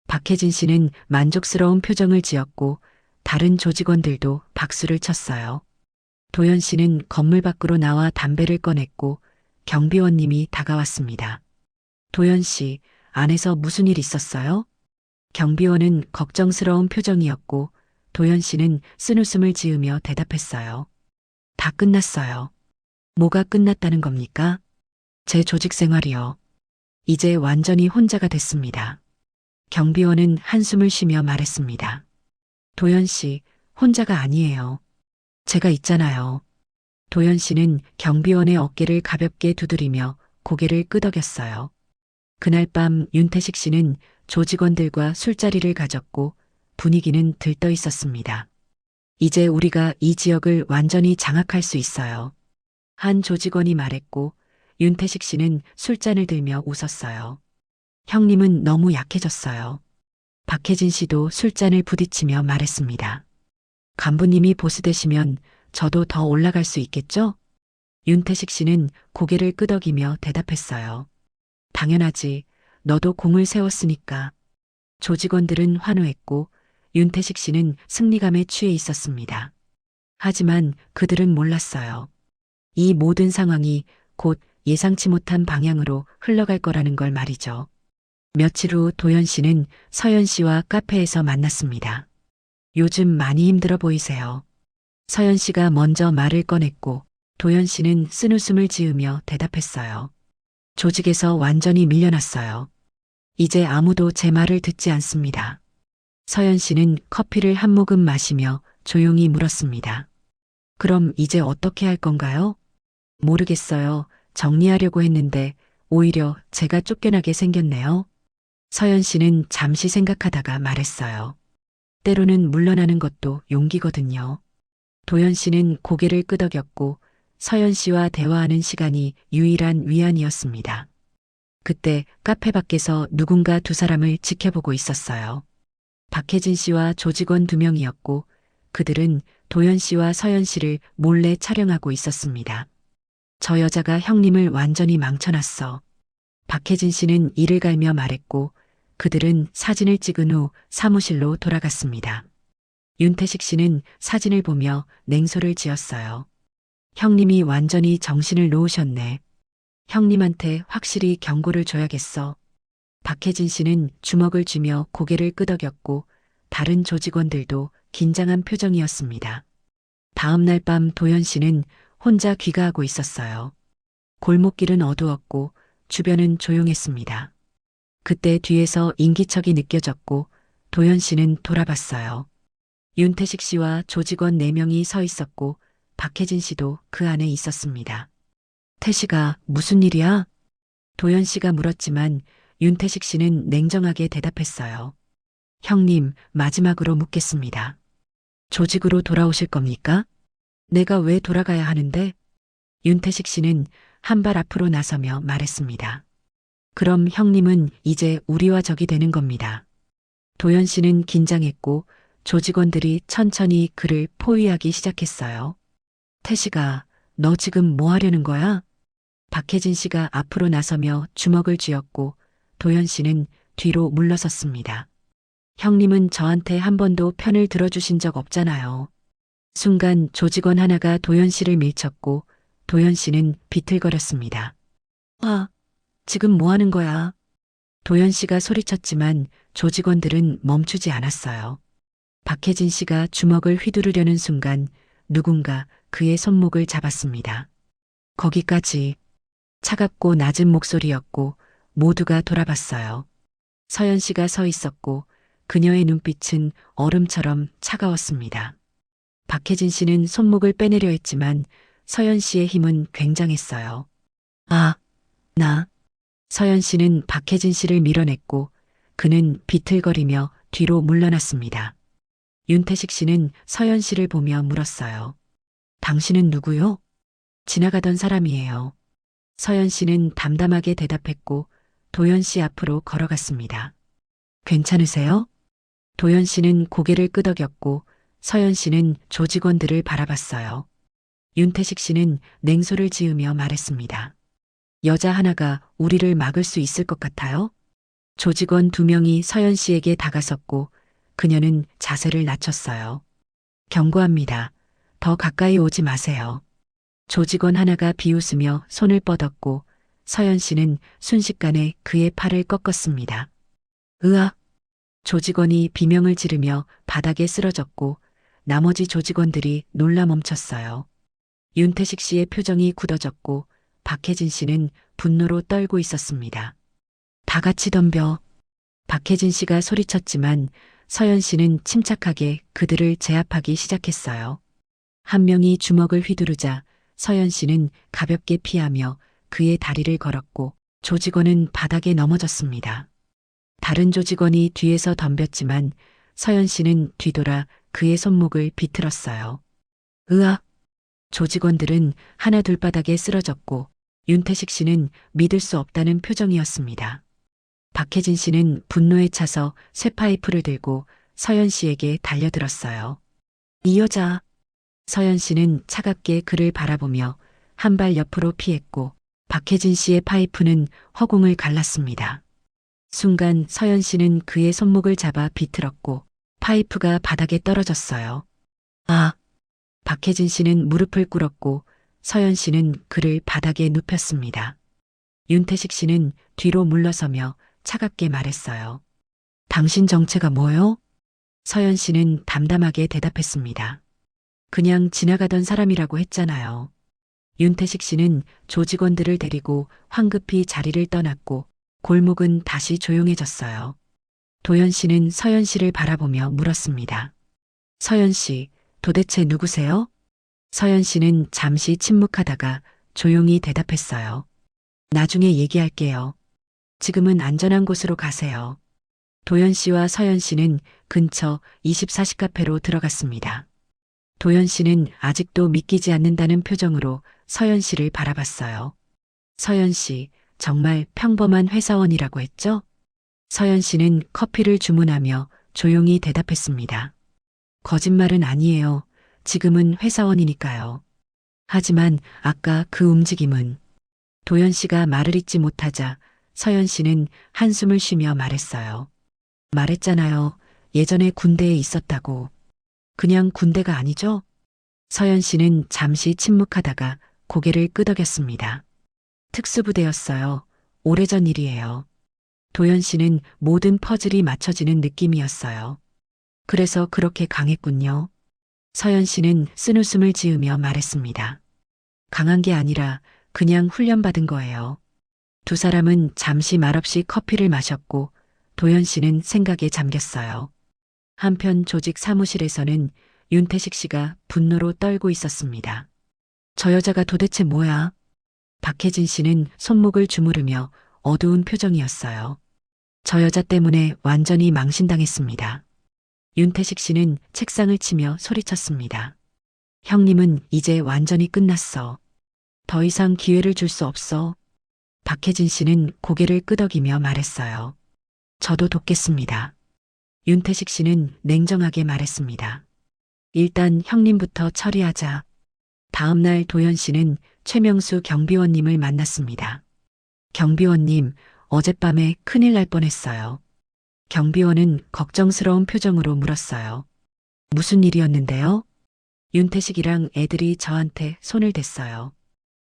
박혜진 씨는 만족스러운 표정을 지었고 다른 조직원들도 박수를 쳤어요. 도연 씨는 건물 밖으로 나와 담배를 꺼냈고 경비원님이 다가왔습니다. 도연 씨, 안에서 무슨 일 있었어요? 경비원은 걱정스러운 표정이었고 도연 씨는 쓴웃음을 지으며 대답했어요. 다 끝났어요. 뭐가 끝났다는 겁니까? 제 조직 생활이요. 이제 완전히 혼자가 됐습니다. 경비원은 한숨을 쉬며 말했습니다. 도연 씨, 혼자가 아니에요. 제가 있잖아요. 도연 씨는 경비원의 어깨를 가볍게 두드리며 고개를 끄덕였어요. 그날 밤 윤태식 씨는 조직원들과 술자리를 가졌고 분위기는 들떠 있었습니다. 이제 우리가 이 지역을 완전히 장악할 수 있어요. 한 조직원이 말했고 윤태식 씨는 술잔을 들며 웃었어요. 형님은 너무 약해졌어요. 박혜진 씨도 술잔을 부딪히며 말했습니다. 간부님이 보스 되시면 저도 더 올라갈 수 있겠죠? 윤태식 씨는 고개를 끄덕이며 대답했어요. 당연하지. 너도 공을 세웠으니까. 조직원들은 환호했고 윤태식 씨는 승리감에 취해 있었습니다. 하지만 그들은 몰랐어요. 이 모든 상황이 곧 예상치 못한 방향으로 흘러갈 거라는 걸 말이죠. 며칠 후 도연 씨는 서연 씨와 카페에서 만났습니다. 요즘 많이 힘들어 보이세요. 서연 씨가 먼저 말을 꺼냈고 도연 씨는 쓴웃음을 지으며 대답했어요. 조직에서 완전히 밀려났어요. 이제 아무도 제 말을 듣지 않습니다. 서연 씨는 커피를 한 모금 마시며 조용히 물었습니다. 그럼 이제 어떻게 할 건가요? 모르겠어요. 정리하려고 했는데 오히려 제가 쫓겨나게 생겼네요. 서연 씨는 잠시 생각하다가 말했어요. 때로는 물러나는 것도 용기거든요. 도연 씨는 고개를 끄덕였고 서연 씨와 대화하는 시간이 유일한 위안이었습니다. 그때 카페 밖에서 누군가 두 사람을 지켜보고 있었어요. 박혜진 씨와 조직원 2명이었고 그들은 도연 씨와 서연 씨를 몰래 촬영하고 있었습니다. 저 여자가 형님을 완전히 망쳐놨어. 박혜진 씨는 이를 갈며 말했고 그들은 사진을 찍은 후 사무실로 돌아갔습니다. 윤태식 씨는 사진을 보며 냉소를 지었어요. 형님이 완전히 정신을 놓으셨네. 형님한테 확실히 경고를 줘야겠어. 박혜진 씨는 주먹을 쥐며 고개를 끄덕였고 다른 조직원들도 긴장한 표정이었습니다. 다음 날 밤 도연 씨는 혼자 귀가하고 있었어요. 골목길은 어두웠고 주변은 조용했습니다. 그때 뒤에서 인기척이 느껴졌고 도연 씨는 돌아봤어요. 윤태식 씨와 조직원 4명이 서 있었고 박혜진 씨도 그 안에 있었습니다. 태식아, 무슨 일이야? 도연 씨가 물었지만 윤태식 씨는 냉정하게 대답했어요. 형님, 마지막으로 묻겠습니다. 조직으로 돌아오실 겁니까? 내가 왜 돌아가야 하는데? 윤태식 씨는 한 발 앞으로 나서며 말했습니다. 그럼 형님은 이제 우리와 적이 되는 겁니다. 도연 씨는 긴장했고 조직원들이 천천히 그를 포위하기 시작했어요. 태식아, 너 지금 뭐 하려는 거야? 박혜진 씨가 앞으로 나서며 주먹을 쥐었고 도연 씨는 뒤로 물러섰습니다. 형님은 저한테 한 번도 편을 들어주신 적 없잖아요. 순간 조직원 하나가 도연 씨를 밀쳤고 도연 씨는 비틀거렸습니다. 지금 뭐 하는 거야? 도연 씨가 소리쳤지만 조직원들은 멈추지 않았어요. 박혜진 씨가 주먹을 휘두르려는 순간 누군가 그의 손목을 잡았습니다. 거기까지. 차갑고 낮은 목소리였고 모두가 돌아봤어요. 서연 씨가 서 있었고 그녀의 눈빛은 얼음처럼 차가웠습니다. 박혜진 씨는 손목을 빼내려 했지만 서연 씨의 힘은 굉장했어요. 서연 씨는 박혜진 씨를 밀어냈고 그는 비틀거리며 뒤로 물러났습니다. 윤태식 씨는 서연 씨를 보며 물었어요. 당신은 누구요? 지나가던 사람이에요. 서연 씨는 담담하게 대답했고 도연 씨 앞으로 걸어갔습니다. 괜찮으세요? 도연 씨는 고개를 끄덕였고 서연 씨는 조직원들을 바라봤어요. 윤태식 씨는 냉소를 지으며 말했습니다. 여자 하나가 우리를 막을 수 있을 것 같아요? 조직원 2명이 서연 씨에게 다가섰고 그녀는 자세를 낮췄어요. 경고합니다. 더 가까이 오지 마세요. 조직원 하나가 비웃으며 손을 뻗었고 서연 씨는 순식간에 그의 팔을 꺾었습니다. 으악! 조직원이 비명을 지르며 바닥에 쓰러졌고 나머지 조직원들이 놀라 멈췄어요. 윤태식 씨의 표정이 굳어졌고 박혜진 씨는 분노로 떨고 있었습니다. 다 같이 덤벼. 박혜진 씨가 소리쳤지만 서연 씨는 침착하게 그들을 제압하기 시작했어요. 한 명이 주먹을 휘두르자 서연 씨는 가볍게 피하며 그의 다리를 걸었고 조직원은 바닥에 넘어졌습니다. 다른 조직원이 뒤에서 덤볐지만 서연 씨는 뒤돌아 그의 손목을 비틀었어요. 으악! 조직원들은 하나 둘 바닥에 쓰러졌고 윤태식 씨는 믿을 수 없다는 표정이었습니다. 박혜진 씨는 분노에 차서 쇠파이프를 들고 서연 씨에게 달려들었어요. 이 여자! 서연 씨는 차갑게 그를 바라보며 한 발 옆으로 피했고 박혜진 씨의 파이프는 허공을 갈랐습니다. 순간 서연 씨는 그의 손목을 잡아 비틀었고 파이프가 바닥에 떨어졌어요. 아! 박혜진 씨는 무릎을 꿇었고 서연 씨는 그를 바닥에 눕혔습니다. 윤태식 씨는 뒤로 물러서며 차갑게 말했어요. 당신 정체가 뭐요? 서연 씨는 담담하게 대답했습니다. 그냥 지나가던 사람이라고 했잖아요. 윤태식 씨는 조직원들을 데리고 황급히 자리를 떠났고 골목은 다시 조용해졌어요. 도연 씨는 서연 씨를 바라보며 물었습니다. 서연 씨, 도대체 누구세요? 서연 씨는 잠시 침묵하다가 조용히 대답했어요. 나중에 얘기할게요. 지금은 안전한 곳으로 가세요. 도연 씨와 서연 씨는 근처 24시 카페로 들어갔습니다. 도연 씨는 아직도 믿기지 않는다는 표정으로 서연 씨를 바라봤어요. 서연 씨, 정말 평범한 회사원이라고 했죠? 서연 씨는 커피를 주문하며 조용히 대답했습니다. 거짓말은 아니에요. 지금은 회사원이니까요. 하지만 아까 그 움직임은 도연 씨가 말을 잇지 못하자 서연 씨는 한숨을 쉬며 말했어요. 말했잖아요. 예전에 군대에 있었다고. 그냥 군대가 아니죠? 서연 씨는 잠시 침묵하다가 고개를 끄덕였습니다. 특수부대였어요. 오래전 일이에요. 도연 씨는 모든 퍼즐이 맞춰지는 느낌이었어요. 그래서 그렇게 강했군요. 서연 씨는 쓴웃음을 지으며 말했습니다. 강한 게 아니라 그냥 훈련받은 거예요. 두 사람은 잠시 말없이 커피를 마셨고 도연 씨는 생각에 잠겼어요. 한편 조직 사무실에서는 윤태식 씨가 분노로 떨고 있었습니다. 저 여자가 도대체 뭐야? 박혜진 씨는 손목을 주무르며 어두운 표정이었어요. 저 여자 때문에 완전히 망신당했습니다. 윤태식 씨는 책상을 치며 소리쳤습니다. 형님은 이제 완전히 끝났어. 더 이상 기회를 줄 수 없어. 박혜진 씨는 고개를 끄덕이며 말했어요. 저도 돕겠습니다. 윤태식 씨는 냉정하게 말했습니다. 일단 형님부터 처리하자. 다음 날 도연 씨는 최명수 경비원님을 만났습니다. 경비원님, 어젯밤에 큰일 날 뻔했어요. 경비원은 걱정스러운 표정으로 물었어요. 무슨 일이었는데요? 윤태식이랑 애들이 저한테 손을 댔어요.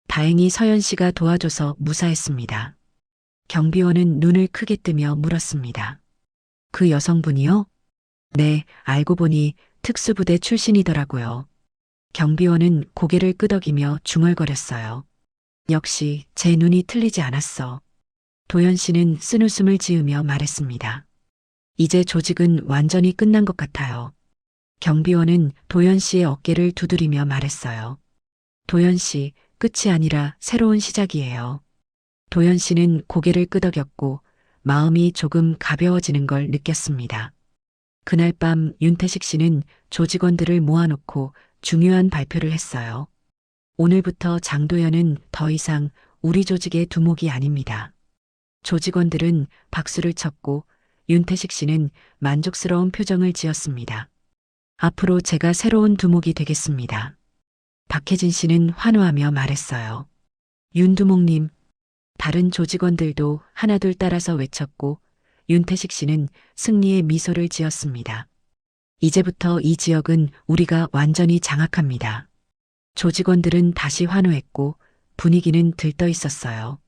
다행히 서연 씨가 도와줘서 무사했습니다. 경비원은 눈을 크게 뜨며 물었습니다. 그 여성분이요? 네, 알고 보니 특수부대 출신이더라고요. 경비원은 고개를 끄덕이며 중얼거렸어요. 역시 제 눈이 틀리지 않았어. 도연 씨는 쓴웃음을 지으며 말했습니다. 이제 조직은 완전히 끝난 것 같아요. 경비원은 도연 씨의 어깨를 두드리며 말했어요. 도연 씨, 끝이 아니라 새로운 시작이에요. 도연 씨는 고개를 끄덕였고 마음이 조금 가벼워지는 걸 느꼈습니다. 그날 밤 윤태식 씨는 조직원들을 모아놓고 중요한 발표를 했어요. 오늘부터 장도연은 더 이상 우리 조직의 두목이 아닙니다. 조직원들은 박수를 쳤고 윤태식 씨는 만족스러운 표정을 지었습니다. 앞으로 제가 새로운 두목이 되겠습니다. 박혜진 씨는 환호하며 말했어요. 윤두목님, 다른 조직원들도 하나둘 따라서 외쳤고 윤태식 씨는 승리의 미소를 지었습니다. 이제부터 이 지역은 우리가 완전히 장악합니다. 조직원들은 다시 환호했고 분위기는 들떠 있었어요.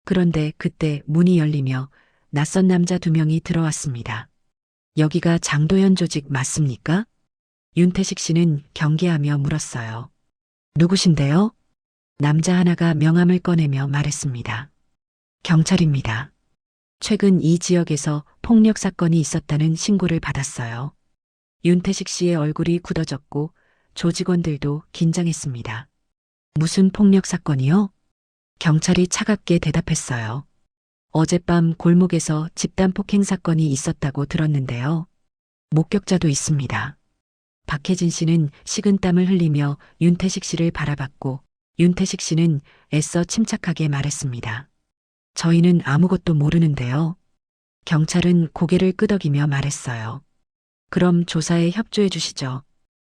그런데 그때 문이 열리며 낯선 남자 2명이 들어왔습니다. 여기가 장도연 조직 맞습니까? 윤태식 씨는 경계하며 물었어요. 누구신데요? 남자 하나가 명함을 꺼내며 말했습니다. 경찰입니다. 최근 이 지역에서 폭력 사건이 있었다는 신고를 받았어요. 윤태식 씨의 얼굴이 굳어졌고 조직원들도 긴장했습니다. 무슨 폭력 사건이요? 경찰이 차갑게 대답했어요. 어젯밤 골목에서 집단 폭행 사건이 있었다고 들었는데요. 목격자도 있습니다. 박혜진 씨는 식은땀을 흘리며 윤태식 씨를 바라봤고 윤태식 씨는 애써 침착하게 말했습니다. 저희는 아무것도 모르는데요. 경찰은 고개를 끄덕이며 말했어요. 그럼 조사에 협조해 주시죠.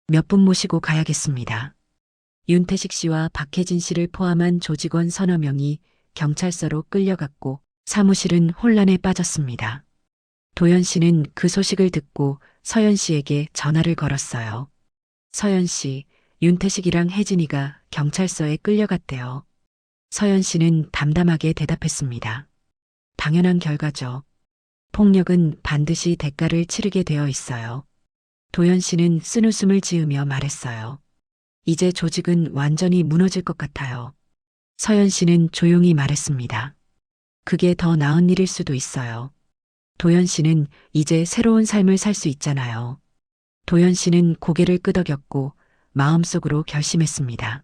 몇 분 모시고 가야겠습니다. 윤태식 씨와 박혜진 씨를 포함한 조직원 서너 명이 경찰서로 끌려갔고 사무실은 혼란에 빠졌습니다. 도연 씨는 그 소식을 듣고 서연 씨에게 전화를 걸었어요. 서연 씨, 윤태식이랑 혜진이가 경찰서에 끌려갔대요. 서연 씨는 담담하게 대답했습니다. 당연한 결과죠. 폭력은 반드시 대가를 치르게 되어 있어요. 도연 씨는 쓴웃음을 지으며 말했어요. 이제 조직은 완전히 무너질 것 같아요. 서연 씨는 조용히 말했습니다. 그게 더 나은 일일 수도 있어요. 도연 씨는 이제 새로운 삶을 살 수 있잖아요. 도연 씨는 고개를 끄덕였고 마음속으로 결심했습니다.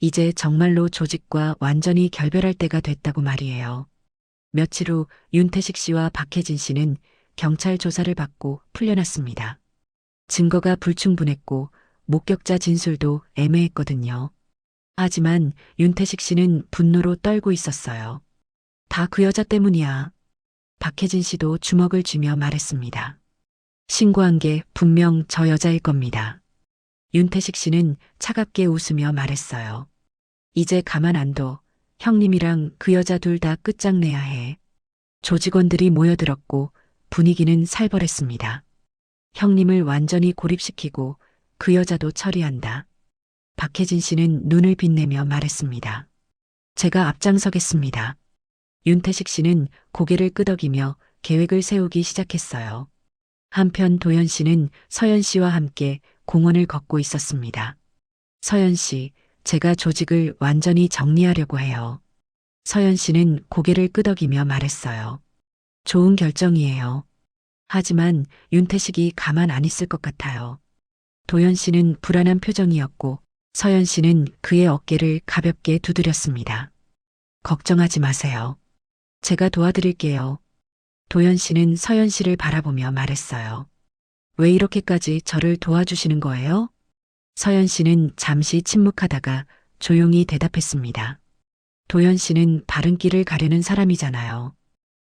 이제 정말로 조직과 완전히 결별할 때가 됐다고 말이에요. 며칠 후 윤태식 씨와 박혜진 씨는 경찰 조사를 받고 풀려났습니다. 증거가 불충분했고 목격자 진술도 애매했거든요. 하지만 윤태식 씨는 분노로 떨고 있었어요. 다 그 여자 때문이야. 박혜진 씨도 주먹을 쥐며 말했습니다. 신고한 게 분명 저 여자일 겁니다. 윤태식 씨는 차갑게 웃으며 말했어요. 이제 가만 안 둬. 형님이랑 그 여자 둘 다 끝장내야 해. 조직원들이 모여들었고 분위기는 살벌했습니다. 형님을 완전히 고립시키고 그 여자도 처리한다. 박혜진 씨는 눈을 빛내며 말했습니다. 제가 앞장서겠습니다. 윤태식 씨는 고개를 끄덕이며 계획을 세우기 시작했어요. 한편 도연 씨는 서연 씨와 함께 공원을 걷고 있었습니다. 서연 씨, 제가 조직을 완전히 정리하려고 해요. 서연 씨는 고개를 끄덕이며 말했어요. 좋은 결정이에요. 하지만 윤태식이 가만 안 있을 것 같아요. 도연 씨는 불안한 표정이었고 서연 씨는 그의 어깨를 가볍게 두드렸습니다. 걱정하지 마세요. 제가 도와드릴게요. 도연 씨는 서연 씨를 바라보며 말했어요. 왜 이렇게까지 저를 도와주시는 거예요? 서연 씨는 잠시 침묵하다가 조용히 대답했습니다. 도연 씨는 바른 길을 가려는 사람이잖아요.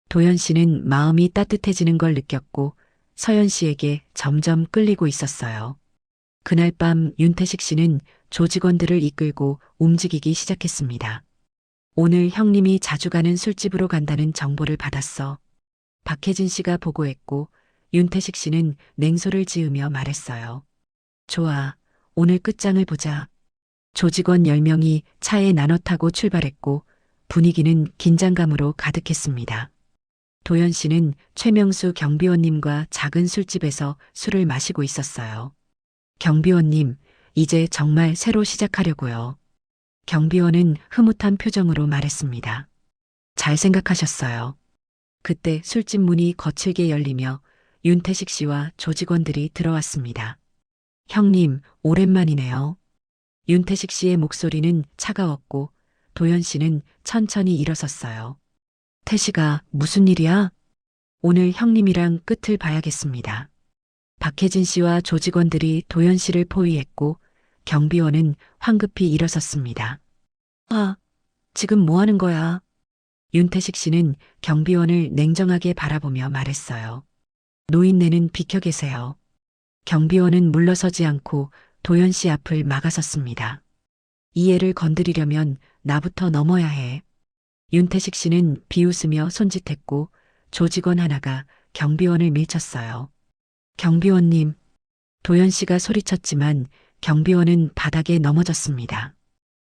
도연 씨는 마음이 따뜻해지는 걸 느꼈고 서연 씨에게 점점 끌리고 있었어요. 그날 밤 윤태식 씨는 조직원들을 이끌고 움직이기 시작했습니다. 오늘 형님이 자주 가는 술집으로 간다는 정보를 받았어. 박혜진 씨가 보고했고 윤태식 씨는 냉소를 지으며 말했어요. 좋아, 오늘 끝장을 보자. 조직원 10명이 차에 나눠 타고 출발했고 분위기는 긴장감으로 가득했습니다. 도연 씨는 최명수 경비원님과 작은 술집에서 술을 마시고 있었어요. 경비원님, 이제 정말 새로 시작하려고요. 경비원은 흐뭇한 표정으로 말했습니다. 잘 생각하셨어요. 그때 술집 문이 거칠게 열리며 윤태식 씨와 조직원들이 들어왔습니다. 형님, 오랜만이네요. 윤태식 씨의 목소리는 차가웠고 도연 씨는 천천히 일어섰어요. 태식아, 무슨 일이야? 오늘 형님이랑 끝을 봐야겠습니다. 박혜진 씨와 조직원들이 도연 씨를 포위했고 경비원은 황급히 일어섰습니다. 아, 지금 뭐 하는 거야? 윤태식 씨는 경비원을 냉정하게 바라보며 말했어요. 노인네는 비켜 계세요. 경비원은 물러서지 않고 도연 씨 앞을 막아섰습니다. 이 애를 건드리려면 나부터 넘어야 해. 윤태식 씨는 비웃으며 손짓했고 조직원 하나가 경비원을 밀쳤어요. 경비원님, 도연 씨가 소리쳤지만 경비원은 바닥에 넘어졌습니다.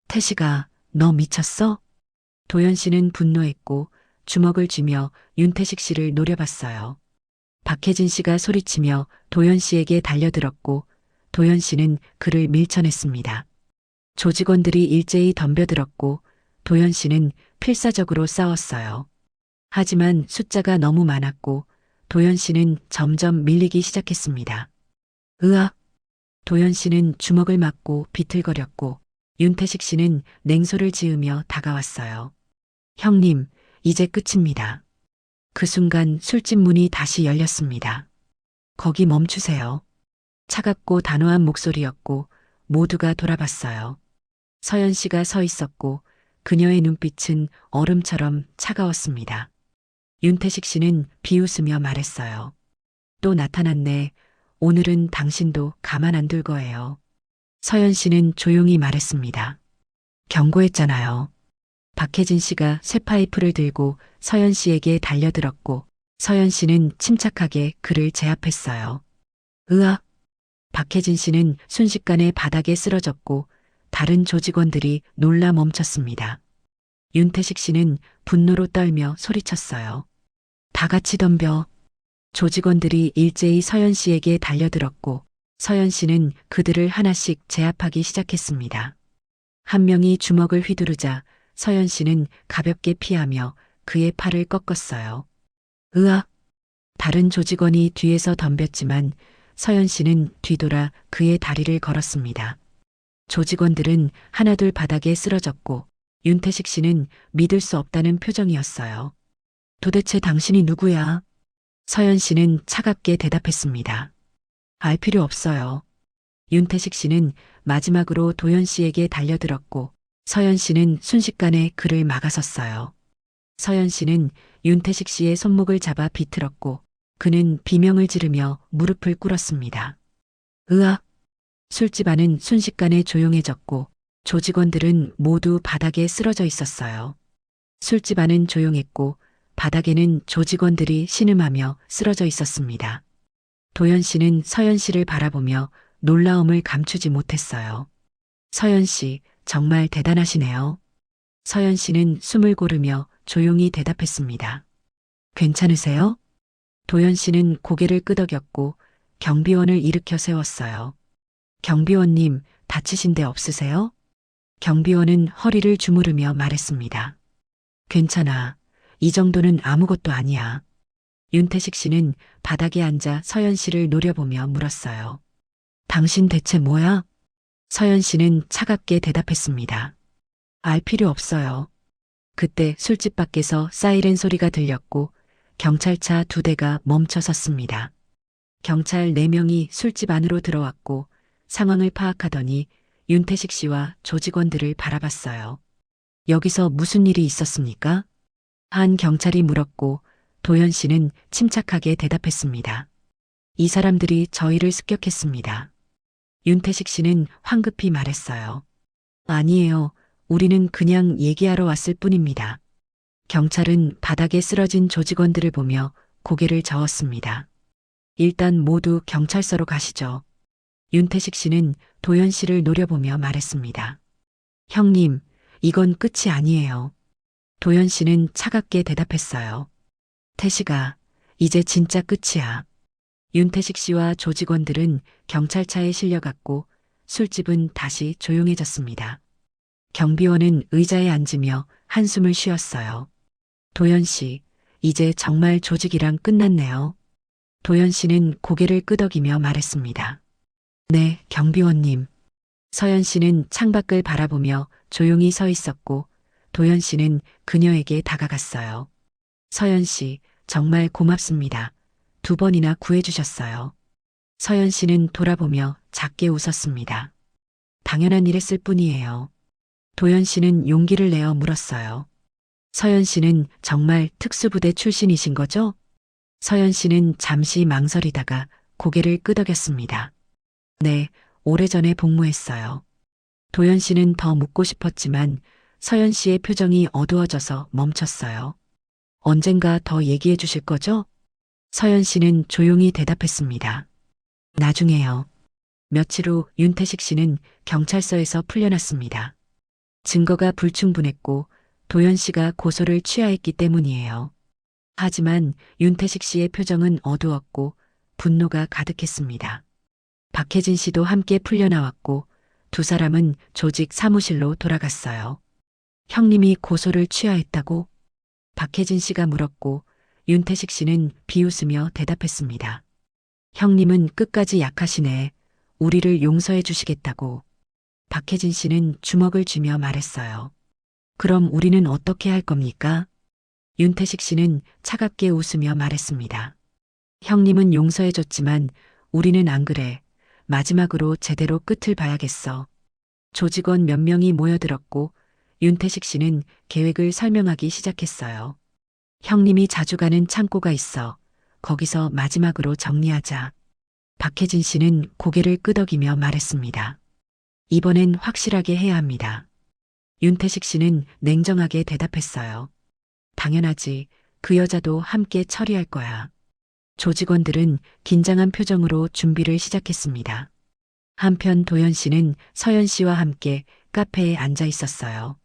태식아, 너 미쳤어? 도연 씨는 분노했고 주먹을 쥐며 윤태식 씨를 노려봤어요. 박혜진 씨가 소리치며 도연 씨에게 달려들었고 도연 씨는 그를 밀쳐냈습니다. 조직원들이 일제히 덤벼들었고 도연 씨는 필사적으로 싸웠어요. 하지만 숫자가 너무 많았고 도연 씨는 점점 밀리기 시작했습니다. 으악! 도연 씨는 주먹을 맞고 비틀거렸고 윤태식 씨는 냉소를 지으며 다가왔어요. 형님, 이제 끝입니다. 그 순간 술집 문이 다시 열렸습니다. 거기 멈추세요. 차갑고 단호한 목소리였고 모두가 돌아봤어요. 서연 씨가 서 있었고 그녀의 눈빛은 얼음처럼 차가웠습니다. 윤태식 씨는 비웃으며 말했어요. 또 나타났네. 오늘은 당신도 가만 안 둘 거예요. 서연 씨는 조용히 말했습니다. 경고했잖아요. 박혜진 씨가 쇠파이프를 들고 서연 씨에게 달려들었고 서연 씨는 침착하게 그를 제압했어요. 으악! 박혜진 씨는 순식간에 바닥에 쓰러졌고 다른 조직원들이 놀라 멈췄습니다. 윤태식 씨는 분노로 떨며 소리쳤어요. 다 같이 덤벼. 조직원들이 일제히 서연 씨에게 달려들었고 서연 씨는 그들을 하나씩 제압하기 시작했습니다. 한 명이 주먹을 휘두르자 서연 씨는 가볍게 피하며 그의 팔을 꺾었어요. 으악! 다른 조직원이 뒤에서 덤볐지만 서연 씨는 뒤돌아 그의 다리를 걸었습니다. 조직원들은 하나둘 바닥에 쓰러졌고 윤태식 씨는 믿을 수 없다는 표정이었어요. 도대체 당신이 누구야? 서연 씨는 차갑게 대답했습니다. 알 필요 없어요. 윤태식 씨는 마지막으로 도연 씨에게 달려들었고 서연 씨는 순식간에 그를 막아섰어요. 서연 씨는 윤태식 씨의 손목을 잡아 비틀었고 그는 비명을 지르며 무릎을 꿇었습니다. 으악! 술집 안은 순식간에 조용해졌고 조직원들은 모두 바닥에 쓰러져 있었어요. 술집 안은 조용했고 바닥에는 조직원들이 신음하며 쓰러져 있었습니다. 도연 씨는 서연 씨를 바라보며 놀라움을 감추지 못했어요. 서연 씨, 정말 대단하시네요. 서연 씨는 숨을 고르며 조용히 대답했습니다. 괜찮으세요? 도연 씨는 고개를 끄덕였고 경비원을 일으켜 세웠어요. 경비원님, 다치신 데 없으세요? 경비원은 허리를 주무르며 말했습니다. 괜찮아. 이 정도는 아무것도 아니야. 윤태식 씨는 바닥에 앉아 서연 씨를 노려보며 물었어요. 당신 대체 뭐야? 서연 씨는 차갑게 대답했습니다. 알 필요 없어요. 그때 술집 밖에서 사이렌 소리가 들렸고 경찰차 2대가 멈춰 섰습니다. 경찰 4명이 술집 안으로 들어왔고 상황을 파악하더니 윤태식 씨와 조직원들을 바라봤어요. 여기서 무슨 일이 있었습니까? 한 경찰이 물었고 도연 씨는 침착하게 대답했습니다. 이 사람들이 저희를 습격했습니다. 윤태식 씨는 황급히 말했어요. 아니에요. 우리는 그냥 얘기하러 왔을 뿐입니다. 경찰은 바닥에 쓰러진 조직원들을 보며 고개를 저었습니다. 일단 모두 경찰서로 가시죠. 윤태식 씨는 도연 씨를 노려보며 말했습니다. 형님, 이건 끝이 아니에요. 도연 씨는 차갑게 대답했어요. 태식아, 이제 진짜 끝이야. 윤태식 씨와 조직원들은 경찰차에 실려갔고 술집은 다시 조용해졌습니다. 경비원은 의자에 앉으며 한숨을 쉬었어요. 도연 씨, 이제 정말 조직이랑 끝났네요. 도연 씨는 고개를 끄덕이며 말했습니다. 네, 경비원님. 서연 씨는 창밖을 바라보며 조용히 서 있었고 도연 씨는 그녀에게 다가갔어요. 서연 씨, 정말 고맙습니다. 2번이나 구해주셨어요. 서연 씨는 돌아보며 작게 웃었습니다. 당연한 일 했을 뿐이에요. 도연 씨는 용기를 내어 물었어요. 서연 씨는 정말 특수부대 출신이신 거죠? 서연 씨는 잠시 망설이다가 고개를 끄덕였습니다. 네, 오래전에 복무했어요. 도연 씨는 더 묻고 싶었지만 서연 씨의 표정이 어두워져서 멈췄어요. 언젠가 더 얘기해 주실 거죠? 서연 씨는 조용히 대답했습니다. 나중에요. 며칠 후 윤태식 씨는 경찰서에서 풀려났습니다. 증거가 불충분했고 도연 씨가 고소를 취하했기 때문이에요. 하지만 윤태식 씨의 표정은 어두웠고 분노가 가득했습니다. 박혜진 씨도 함께 풀려나왔고 두 사람은 조직 사무실로 돌아갔어요. 형님이 고소를 취하했다고? 박혜진 씨가 물었고 윤태식 씨는 비웃으며 대답했습니다. 형님은 끝까지 약하시네. 우리를 용서해 주시겠다고. 박혜진 씨는 주먹을 쥐며 말했어요. 그럼 우리는 어떻게 할 겁니까? 윤태식 씨는 차갑게 웃으며 말했습니다. 형님은 용서해 줬지만 우리는 안 그래. 마지막으로 제대로 끝을 봐야겠어. 조직원 몇 명이 모여들었고 윤태식 씨는 계획을 설명하기 시작했어요. 형님이 자주 가는 창고가 있어. 거기서 마지막으로 정리하자. 박혜진 씨는 고개를 끄덕이며 말했습니다. 이번엔 확실하게 해야 합니다. 윤태식 씨는 냉정하게 대답했어요. 당연하지. 그 여자도 함께 처리할 거야. 조직원들은 긴장한 표정으로 준비를 시작했습니다. 한편 도연 씨는 서연 씨와 함께 카페에 앉아 있었어요.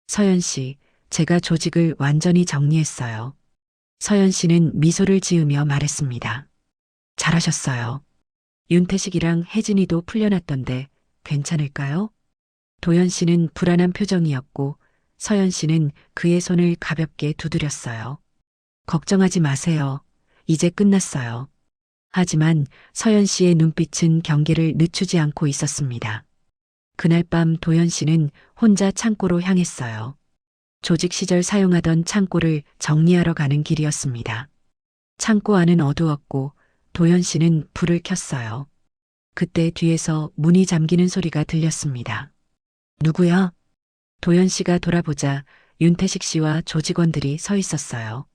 서연 씨, 제가 조직을 완전히 정리했어요. 서연 씨는 미소를 지으며 말했습니다. 잘하셨어요. 윤태식이랑 혜진이도 풀려났던데 괜찮을까요? 도연 씨는 불안한 표정이었고 서연 씨는 그의 손을 가볍게 두드렸어요. 걱정하지 마세요. 이제 끝났어요. 하지만 서연 씨의 눈빛은 경계를 늦추지 않고 있었습니다. 그날 밤 도연 씨는 혼자 창고로 향했어요. 조직 시절 사용하던 창고를 정리하러 가는 길이었습니다. 창고 안은 어두웠고 도연 씨는 불을 켰어요. 그때 뒤에서 문이 잠기는 소리가 들렸습니다. 누구야? 도연 씨가 돌아보자 윤태식 씨와 조직원들이 서 있었어요.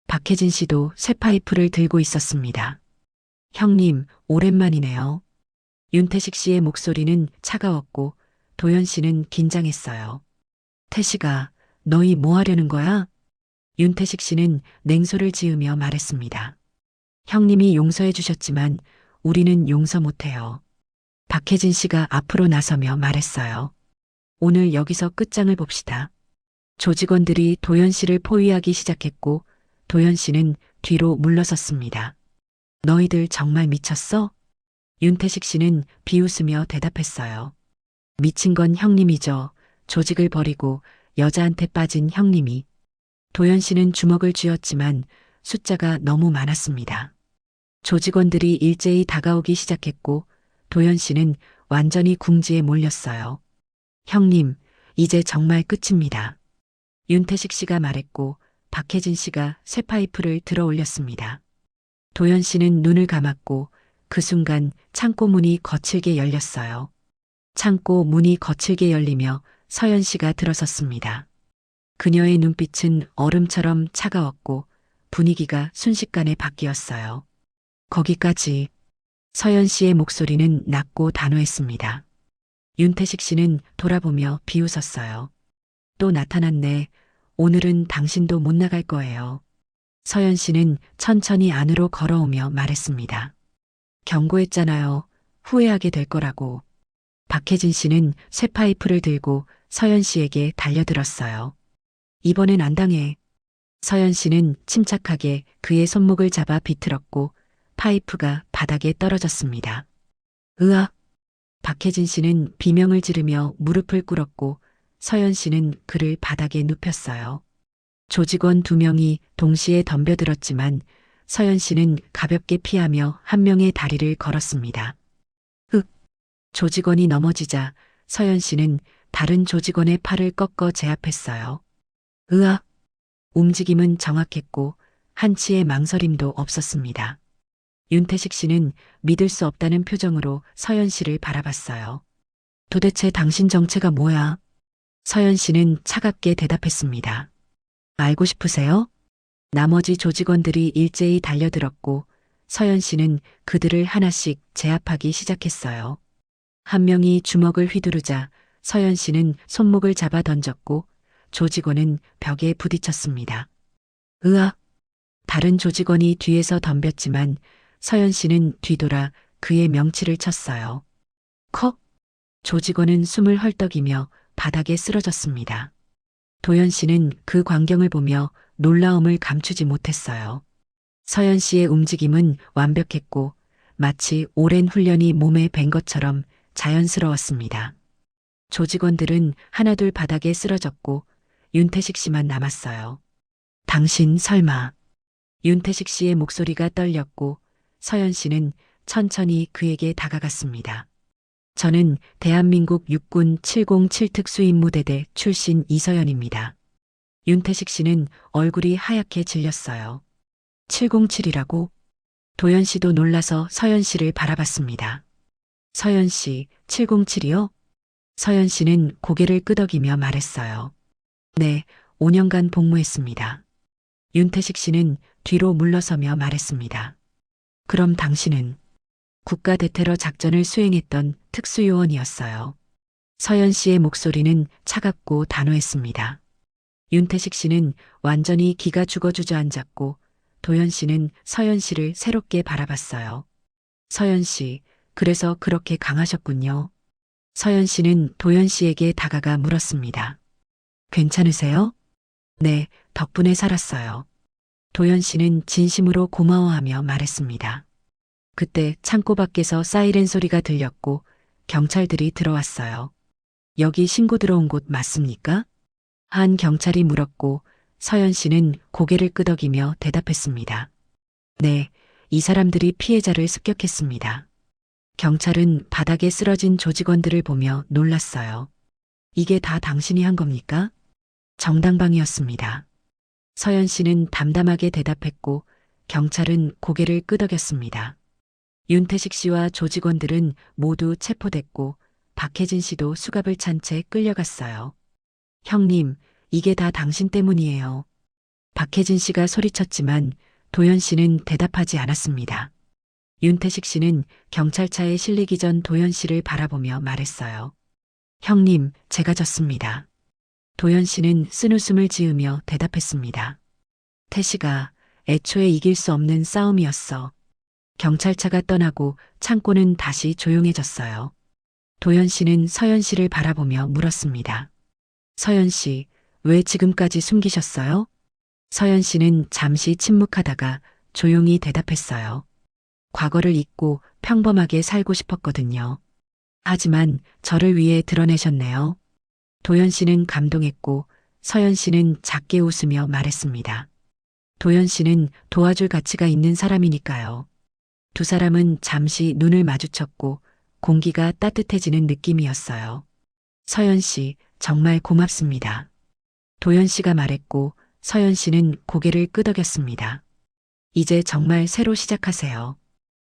박혜진 씨도 쇠파이프를 들고 있었습니다. 형님, 오랜만이네요. 윤태식 씨의 목소리는 차가웠고 도연 씨는 긴장했어요. 태식아, 너희 뭐 하려는 거야? 윤태식 씨는 냉소를 지으며 말했습니다. 형님이 용서해 주셨지만 우리는 용서 못해요. 박혜진 씨가 앞으로 나서며 말했어요. 오늘 여기서 끝장을 봅시다. 조직원들이 도연 씨를 포위하기 시작했고 도연 씨는 뒤로 물러섰습니다. 너희들 정말 미쳤어? 윤태식 씨는 비웃으며 대답했어요. 미친 건 형님이죠. 조직을 버리고 여자한테 빠진 형님이. 도연 씨는 주먹을 쥐었지만 숫자가 너무 많았습니다. 조직원들이 일제히 다가오기 시작했고 도연 씨는 완전히 궁지에 몰렸어요. 형님, 이제 정말 끝입니다. 윤태식 씨가 말했고 박혜진 씨가 쇠파이프를 들어 올렸습니다. 도연 씨는 눈을 감았고 그 순간 창고 문이 거칠게 열렸어요. 창고 문이 거칠게 열리며 서연 씨가 들어섰습니다. 그녀의 눈빛은 얼음처럼 차가웠고 분위기가 순식간에 바뀌었어요. 거기까지. 서연 씨의 목소리는 낮고 단호했습니다. 윤태식 씨는 돌아보며 비웃었어요. 또 나타났네. 오늘은 당신도 못 나갈 거예요. 서연 씨는 천천히 안으로 걸어오며 말했습니다. 경고했잖아요. 후회하게 될 거라고. 박혜진 씨는 쇠파이프를 들고 서연 씨에게 달려들었어요. 이번엔 안 당해. 서연 씨는 침착하게 그의 손목을 잡아 비틀었고 파이프가 바닥에 떨어졌습니다. 으악! 박혜진 씨는 비명을 지르며 무릎을 꿇었고 서연 씨는 그를 바닥에 눕혔어요. 조직원 2명이 동시에 덤벼들었지만 서연 씨는 가볍게 피하며 한 명의 다리를 걸었습니다. 흑! 조직원이 넘어지자 서연 씨는 다른 조직원의 팔을 꺾어 제압했어요. 으악! 움직임은 정확했고 한치의 망설임도 없었습니다. 윤태식 씨는 믿을 수 없다는 표정으로 서연 씨를 바라봤어요. 도대체 당신 정체가 뭐야? 서연 씨는 차갑게 대답했습니다. 알고 싶으세요? 나머지 조직원들이 일제히 달려들었고 서연 씨는 그들을 하나씩 제압하기 시작했어요. 한 명이 주먹을 휘두르자 서연 씨는 손목을 잡아 던졌고 조직원은 벽에 부딪혔습니다. 으악! 다른 조직원이 뒤에서 덤볐지만 서연 씨는 뒤돌아 그의 명치를 쳤어요. 컥! 조직원은 숨을 헐떡이며 바닥에 쓰러졌습니다. 도연 씨는 그 광경을 보며 놀라움을 감추지 못했어요. 서연 씨의 움직임은 완벽했고 마치 오랜 훈련이 몸에 밴 것처럼 자연스러웠습니다. 조직원들은 하나둘 바닥에 쓰러졌고 윤태식 씨만 남았어요. 당신 설마. 윤태식 씨의 목소리가 떨렸고 서연 씨는 천천히 그에게 다가갔습니다. 저는 대한민국 육군 707 특수임무대대 출신 이서연입니다. 윤태식 씨는 얼굴이 하얗게 질렸어요. 707이라고? 도연 씨도 놀라서 서연 씨를 바라봤습니다. 서연 씨, 707이요? 서연 씨는 고개를 끄덕이며 말했어요. 네, 5년간 복무했습니다. 윤태식 씨는 뒤로 물러서며 말했습니다. 그럼 당신은 국가 대테러 작전을 수행했던 특수요원이었어요. 서연 씨의 목소리는 차갑고 단호했습니다. 윤태식 씨는 완전히 기가 죽어 주저앉았고 도연 씨는 서연 씨를 새롭게 바라봤어요. 서연 씨, 그래서 그렇게 강하셨군요. 서연 씨는 도연 씨에게 다가가 물었습니다. 괜찮으세요? 네, 덕분에 살았어요. 도연 씨는 진심으로 고마워하며 말했습니다. 그때 창고 밖에서 사이렌 소리가 들렸고 경찰들이 들어왔어요. 여기 신고 들어온 곳 맞습니까? 한 경찰이 물었고 서연 씨는 고개를 끄덕이며 대답했습니다. 네, 이 사람들이 피해자를 습격했습니다. 경찰은 바닥에 쓰러진 조직원들을 보며 놀랐어요. 이게 다 당신이 한 겁니까? 정당방위였습니다. 서연 씨는 담담하게 대답했고 경찰은 고개를 끄덕였습니다. 윤태식 씨와 조직원들은 모두 체포됐고 박혜진 씨도 수갑을 찬 채 끌려갔어요. 형님, 이게 다 당신 때문이에요. 박혜진 씨가 소리쳤지만 도연 씨는 대답하지 않았습니다. 윤태식 씨는 경찰차에 실리기 전 도연 씨를 바라보며 말했어요. 형님, 제가 졌습니다. 도연 씨는 쓴웃음을 지으며 대답했습니다. 태식아, 애초에 이길 수 없는 싸움이었어. 경찰차가 떠나고 창고는 다시 조용해졌어요. 도연 씨는 서연 씨를 바라보며 물었습니다. 서연 씨, 왜 지금까지 숨기셨어요? 서연 씨는 잠시 침묵하다가 조용히 대답했어요. 과거를 잊고 평범하게 살고 싶었거든요. 하지만 저를 위해 드러내셨네요. 도연 씨는 감동했고 서연 씨는 작게 웃으며 말했습니다. 도연 씨는 도와줄 가치가 있는 사람이니까요. 두 사람은 잠시 눈을 마주쳤고 공기가 따뜻해지는 느낌이었어요. 서연 씨, 정말 고맙습니다. 도연 씨가 말했고 서연 씨는 고개를 끄덕였습니다. 이제 정말 새로 시작하세요.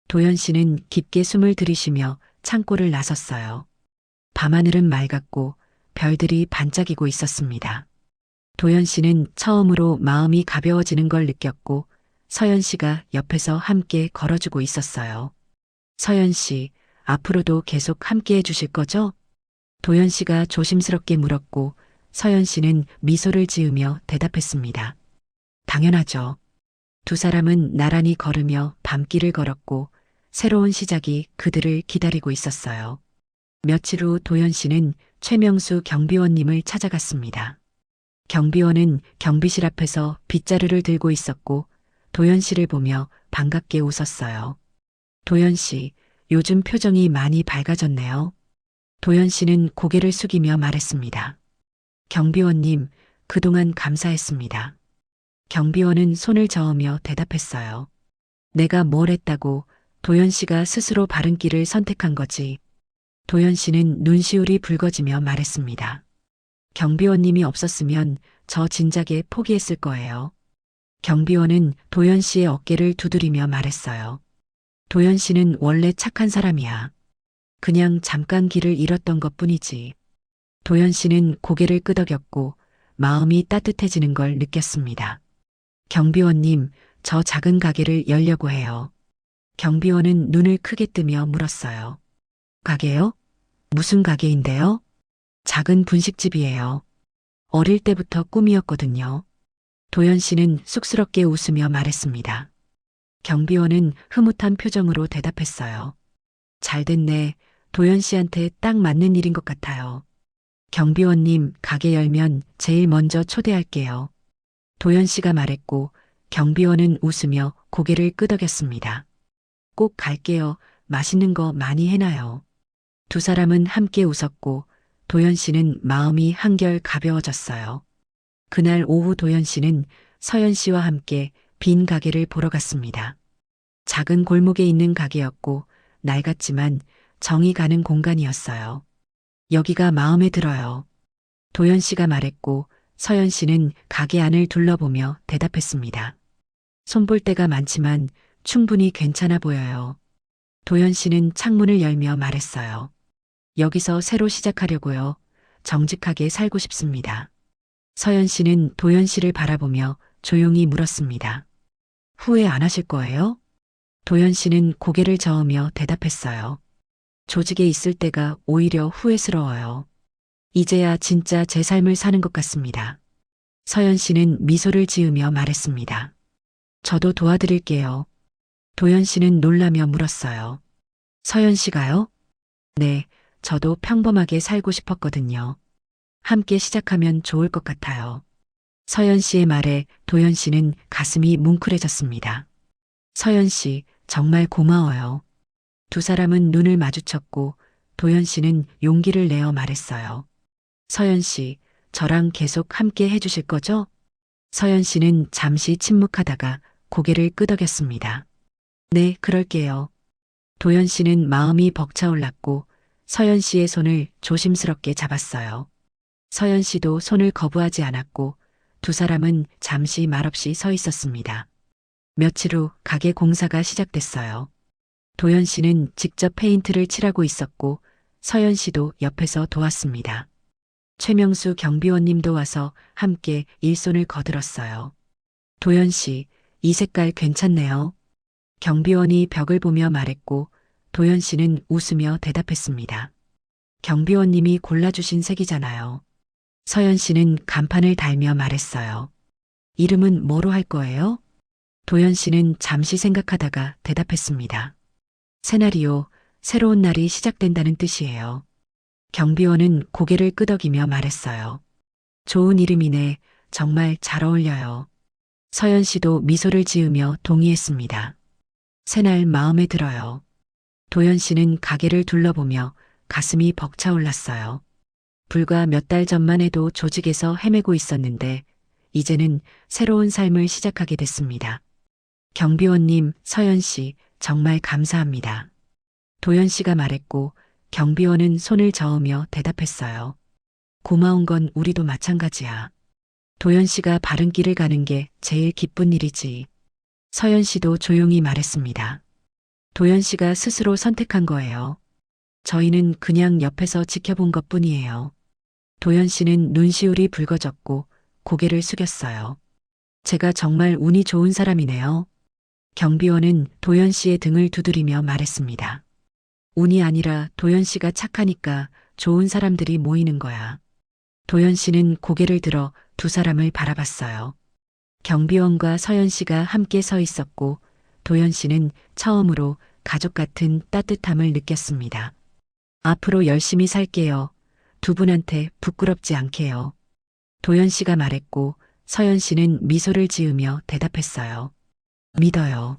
도연 씨는 깊게 숨을 들이쉬며 창고를 나섰어요. 밤하늘은 맑았고 별들이 반짝이고 있었습니다. 도연 씨는 처음으로 마음이 가벼워지는 걸 느꼈고 서연 씨가 옆에서 함께 걸어주고 있었어요. 서연 씨, 앞으로도 계속 함께 해주실 거죠? 도연 씨가 조심스럽게 물었고 서연 씨는 미소를 지으며 대답했습니다. 당연하죠. 두 사람은 나란히 걸으며 밤길을 걸었고 새로운 시작이 그들을 기다리고 있었어요. 며칠 후 도연 씨는 최명수 경비원님을 찾아갔습니다. 경비원은 경비실 앞에서 빗자루를 들고 있었고 도연 씨를 보며 반갑게 웃었어요. 도연 씨, 요즘 표정이 많이 밝아졌네요. 도연 씨는 고개를 숙이며 말했습니다. 경비원님, 그동안 감사했습니다. 경비원은 손을 저으며 대답했어요. 내가 뭘 했다고 도연 씨가 스스로 바른 길을 선택한 거지. 도연 씨는 눈시울이 붉어지며 말했습니다. 경비원님이 없었으면 저 진작에 포기했을 거예요. 경비원은 도연 씨의 어깨를 두드리며 말했어요. 도연 씨는 원래 착한 사람이야. 그냥 잠깐 길을 잃었던 것뿐이지. 도연 씨는 고개를 끄덕였고 마음이 따뜻해지는 걸 느꼈습니다. 경비원님, 저 작은 가게를 열려고 해요. 경비원은 눈을 크게 뜨며 물었어요. 가게요? 무슨 가게인데요? 작은 분식집이에요. 어릴 때부터 꿈이었거든요. 도연 씨는 쑥스럽게 웃으며 말했습니다. 경비원은 흐뭇한 표정으로 대답했어요. 잘 됐네. 도연 씨한테 딱 맞는 일인 것 같아요. 경비원님, 가게 열면 제일 먼저 초대할게요. 도연 씨가 말했고 경비원은 웃으며 고개를 끄덕였습니다. 꼭 갈게요. 맛있는 거 많이 해놔요. 두 사람은 함께 웃었고 도연 씨는 마음이 한결 가벼워졌어요. 그날 오후 도연 씨는 서연 씨와 함께 빈 가게를 보러 갔습니다. 작은 골목에 있는 가게였고 낡았지만 정이 가는 공간이었어요. 여기가 마음에 들어요. 도연 씨가 말했고 서연 씨는 가게 안을 둘러보며 대답했습니다. 손볼 데가 많지만 충분히 괜찮아 보여요. 도연 씨는 창문을 열며 말했어요. 여기서 새로 시작하려고요. 정직하게 살고 싶습니다. 서연 씨는 도연 씨를 바라보며 조용히 물었습니다. 후회 안 하실 거예요? 도연 씨는 고개를 저으며 대답했어요. 조직에 있을 때가 오히려 후회스러워요. 이제야 진짜 제 삶을 사는 것 같습니다. 서연 씨는 미소를 지으며 말했습니다. 저도 도와드릴게요. 도연 씨는 놀라며 물었어요. 서연 씨가요? 네, 저도 평범하게 살고 싶었거든요. 함께 시작하면 좋을 것 같아요. 서연 씨의 말에 도연 씨는 가슴이 뭉클해졌습니다. 서연 씨, 정말 고마워요. 두 사람은 눈을 마주쳤고 도연 씨는 용기를 내어 말했어요. 서연 씨, 저랑 계속 함께 해주실 거죠? 서연 씨는 잠시 침묵하다가 고개를 끄덕였습니다. 네, 그럴게요. 도연 씨는 마음이 벅차올랐고 서연 씨의 손을 조심스럽게 잡았어요. 서연 씨도 손을 거부하지 않았고 두 사람은 잠시 말없이 서 있었습니다. 며칠 후 가게 공사가 시작됐어요. 도연 씨는 직접 페인트를 칠하고 있었고 서연 씨도 옆에서 도왔습니다. 최명수 경비원님도 와서 함께 일손을 거들었어요. 도연 씨, 이 색깔 괜찮네요. 경비원이 벽을 보며 말했고 도연 씨는 웃으며 대답했습니다. 경비원님이 골라주신 색이잖아요. 서연 씨는 간판을 달며 말했어요. 이름은 뭐로 할 거예요? 도연 씨는 잠시 생각하다가 대답했습니다. 세나리오, 새로운 날이 시작된다는 뜻이에요. 경비원은 고개를 끄덕이며 말했어요. 좋은 이름이네. 정말 잘 어울려요. 서연 씨도 미소를 지으며 동의했습니다. 새날 마음에 들어요. 도연 씨는 가게를 둘러보며 가슴이 벅차올랐어요. 불과 몇 달 전만 해도 조직에서 헤매고 있었는데 이제는 새로운 삶을 시작하게 됐습니다. 경비원님, 서연 씨, 정말 감사합니다. 도연 씨가 말했고 경비원은 손을 저으며 대답했어요. 고마운 건 우리도 마찬가지야. 도연 씨가 바른 길을 가는 게 제일 기쁜 일이지. 서연 씨도 조용히 말했습니다. 도연 씨가 스스로 선택한 거예요. 저희는 그냥 옆에서 지켜본 것뿐이에요. 도연 씨는 눈시울이 붉어졌고 고개를 숙였어요. 제가 정말 운이 좋은 사람이네요. 경비원은 도연 씨의 등을 두드리며 말했습니다. 운이 아니라 도연 씨가 착하니까 좋은 사람들이 모이는 거야. 도연 씨는 고개를 들어 두 사람을 바라봤어요. 경비원과 서연 씨가 함께 서 있었고 도연 씨는 처음으로 가족 같은 따뜻함을 느꼈습니다. 앞으로 열심히 살게요. 두 분한테 부끄럽지 않게요. 도연 씨가 말했고 서연 씨는 미소를 지으며 대답했어요. 믿어요.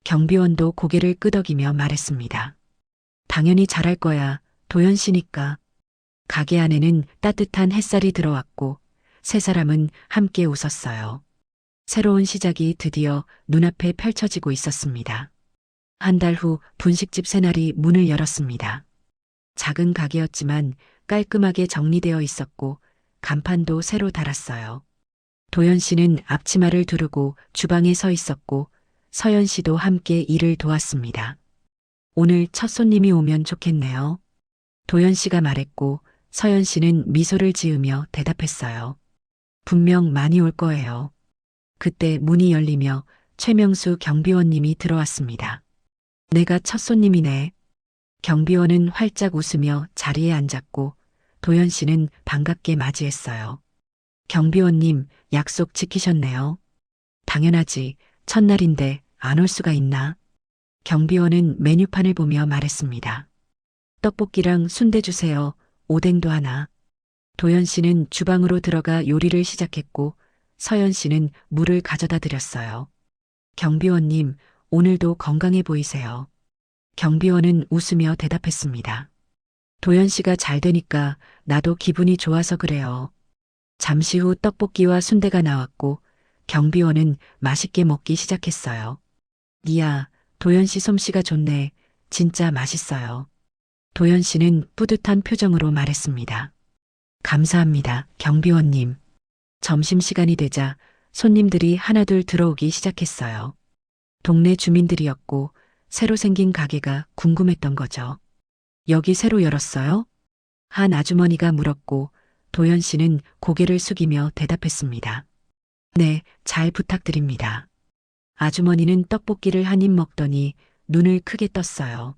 경비원도 고개를 끄덕이며 말했습니다. 당연히 잘할 거야. 도연 씨니까. 가게 안에는 따뜻한 햇살이 들어왔고 세 사람은 함께 웃었어요. 새로운 시작이 드디어 눈앞에 펼쳐지고 있었습니다. 한 달 후 분식집 새날이 문을 열었습니다. 작은 가게였지만 깔끔하게 정리되어 있었고 간판도 새로 달았어요. 도연 씨는 앞치마를 두르고 주방에 서 있었고 서연 씨도 함께 일을 도왔습니다. 오늘 첫 손님이 오면 좋겠네요. 도연 씨가 말했고 서연 씨는 미소를 지으며 대답했어요. 분명 많이 올 거예요. 그때 문이 열리며 최명수 경비원님이 들어왔습니다. 내가 첫 손님이네. 경비원은 활짝 웃으며 자리에 앉았고 도연 씨는 반갑게 맞이했어요. 경비원님, 약속 지키셨네요. 당연하지. 첫날인데 안 올 수가 있나? 경비원은 메뉴판을 보며 말했습니다. 떡볶이랑 순대 주세요. 오뎅도 하나. 도연 씨는 주방으로 들어가 요리를 시작했고 서연 씨는 물을 가져다 드렸어요. 경비원님, 오늘도 건강해 보이세요. 경비원은 웃으며 대답했습니다. 도연 씨가 잘 되니까 나도 기분이 좋아서 그래요. 잠시 후 떡볶이와 순대가 나왔고 경비원은 맛있게 먹기 시작했어요. 이야, 도연 씨 솜씨가 좋네. 진짜 맛있어요. 도연 씨는 뿌듯한 표정으로 말했습니다. 감사합니다, 경비원님. 점심시간이 되자 손님들이 하나둘 들어오기 시작했어요. 동네 주민들이었고 새로 생긴 가게가 궁금했던 거죠. 여기 새로 열었어요? 한 아주머니가 물었고 도연 씨는 고개를 숙이며 대답했습니다. 네, 잘 부탁드립니다. 아주머니는 떡볶이를 한 입 먹더니 눈을 크게 떴어요.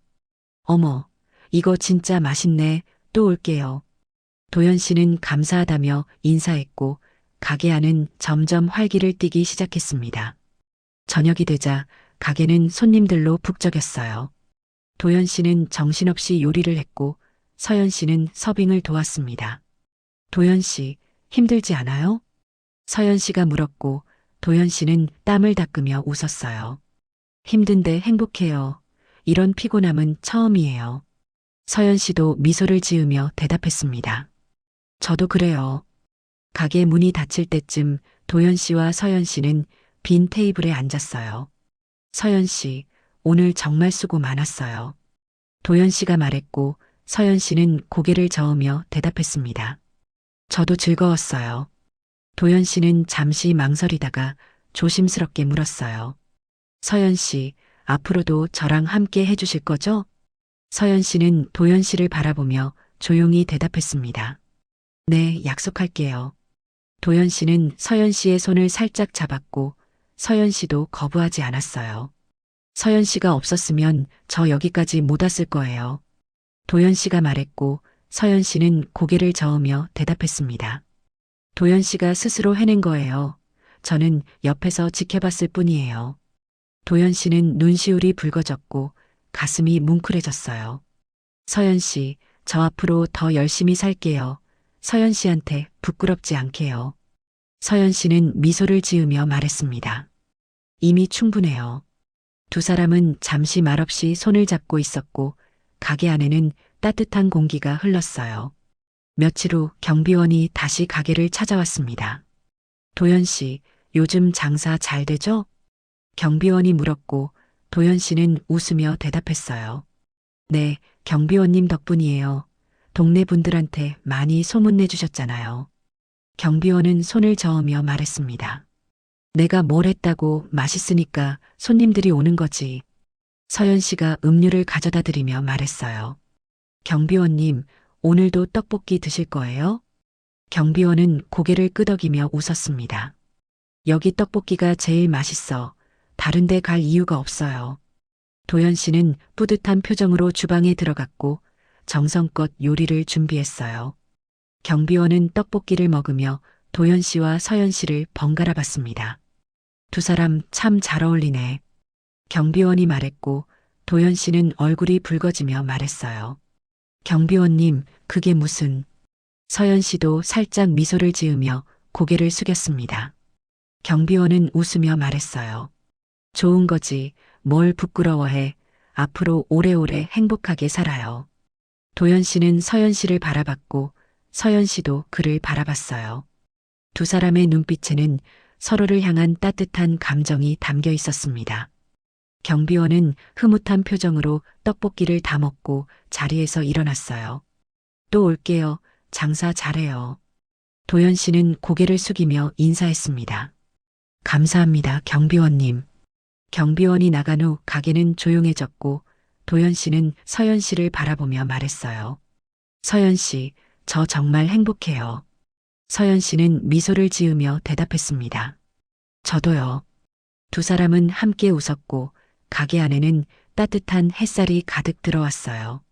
어머, 이거 진짜 맛있네. 또 올게요. 도연 씨는 감사하다며 인사했고 가게 안은 점점 활기를 띠기 시작했습니다. 저녁이 되자 가게는 손님들로 북적였어요. 도연 씨는 정신없이 요리를 했고 서연 씨는 서빙을 도왔습니다. 도연 씨, 힘들지 않아요? 서연 씨가 물었고 도연 씨는 땀을 닦으며 웃었어요. 힘든데 행복해요. 이런 피곤함은 처음이에요. 서연 씨도 미소를 지으며 대답했습니다. 저도 그래요. 가게 문이 닫힐 때쯤 도연 씨와 서연 씨는 빈 테이블에 앉았어요. 서연 씨, 오늘 정말 수고 많았어요. 도연 씨가 말했고 서연 씨는 고개를 저으며 대답했습니다. 저도 즐거웠어요. 도연 씨는 잠시 망설이다가 조심스럽게 물었어요. 서연 씨, 앞으로도 저랑 함께 해주실 거죠? 서연 씨는 도연 씨를 바라보며 조용히 대답했습니다. 네, 약속할게요. 도연 씨는 서연 씨의 손을 살짝 잡았고 서연 씨도 거부하지 않았어요. 서연 씨가 없었으면 저 여기까지 못 왔을 거예요. 도연 씨가 말했고 서연 씨는 고개를 저으며 대답했습니다. 도연 씨가 스스로 해낸 거예요. 저는 옆에서 지켜봤을 뿐이에요. 도연 씨는 눈시울이 붉어졌고 가슴이 뭉클해졌어요. 서연 씨, 저 앞으로 더 열심히 살게요. 서연 씨한테 부끄럽지 않게요. 서연 씨는 미소를 지으며 말했습니다. 이미 충분해요. 두 사람은 잠시 말없이 손을 잡고 있었고 가게 안에는 따뜻한 공기가 흘렀어요. 며칠 후 경비원이 다시 가게를 찾아왔습니다. 도연 씨, 요즘 장사 잘 되죠? 경비원이 물었고 도연 씨는 웃으며 대답했어요. 네, 경비원님 덕분이에요. 동네 분들한테 많이 소문내 주셨잖아요. 경비원은 손을 저으며 말했습니다. 내가 뭘 했다고 맛있으니까 손님들이 오는 거지. 서연 씨가 음료를 가져다 드리며 말했어요. 경비원님, 오늘도 떡볶이 드실 거예요? 경비원은 고개를 끄덕이며 웃었습니다. 여기 떡볶이가 제일 맛있어. 다른 데 갈 이유가 없어요. 도연 씨는 뿌듯한 표정으로 주방에 들어갔고 정성껏 요리를 준비했어요. 경비원은 떡볶이를 먹으며 도연 씨와 서연 씨를 번갈아 봤습니다. 두 사람 참 잘 어울리네. 경비원이 말했고 도연 씨는 얼굴이 붉어지며 말했어요. 경비원님, 그게 무슨... 서연 씨도 살짝 미소를 지으며 고개를 숙였습니다. 경비원은 웃으며 말했어요. 좋은 거지. 뭘 부끄러워해. 앞으로 오래오래 행복하게 살아요. 도연 씨는 서연 씨를 바라봤고 서연 씨도 그를 바라봤어요. 두 사람의 눈빛에는 서로를 향한 따뜻한 감정이 담겨 있었습니다. 경비원은 흐뭇한 표정으로 떡볶이를 다 먹고 자리에서 일어났어요. 또 올게요. 장사 잘해요. 도연 씨는 고개를 숙이며 인사했습니다. 감사합니다, 경비원님. 경비원이 나간 후 가게는 조용해졌고 도연 씨는 서연 씨를 바라보며 말했어요. 서연 씨, 저 정말 행복해요. 서연 씨는 미소를 지으며 대답했습니다. 저도요. 두 사람은 함께 웃었고 가게 안에는 따뜻한 햇살이 가득 들어왔어요.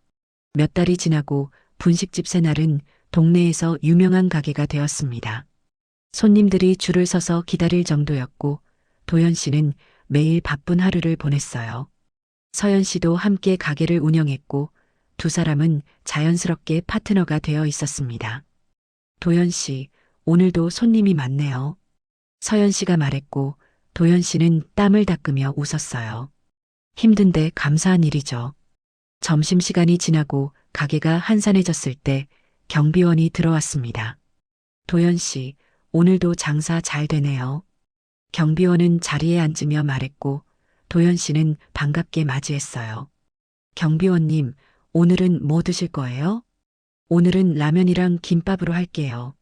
몇 달이 지나고 분식집 새날은 동네에서 유명한 가게가 되었습니다. 손님들이 줄을 서서 기다릴 정도였고 도연 씨는 매일 바쁜 하루를 보냈어요. 서연 씨도 함께 가게를 운영했고 두 사람은 자연스럽게 파트너가 되어 있었습니다. 도연 씨, 오늘도 손님이 많네요. 서연 씨가 말했고 도연 씨는 땀을 닦으며 웃었어요. 힘든데 감사한 일이죠. 점심시간이 지나고 가게가 한산해졌을 때 경비원이 들어왔습니다. 도연 씨, 오늘도 장사 잘 되네요. 경비원은 자리에 앉으며 말했고 도연 씨는 반갑게 맞이했어요. 경비원님, 오늘은 뭐 드실 거예요? 오늘은 라면이랑 김밥으로 할게요.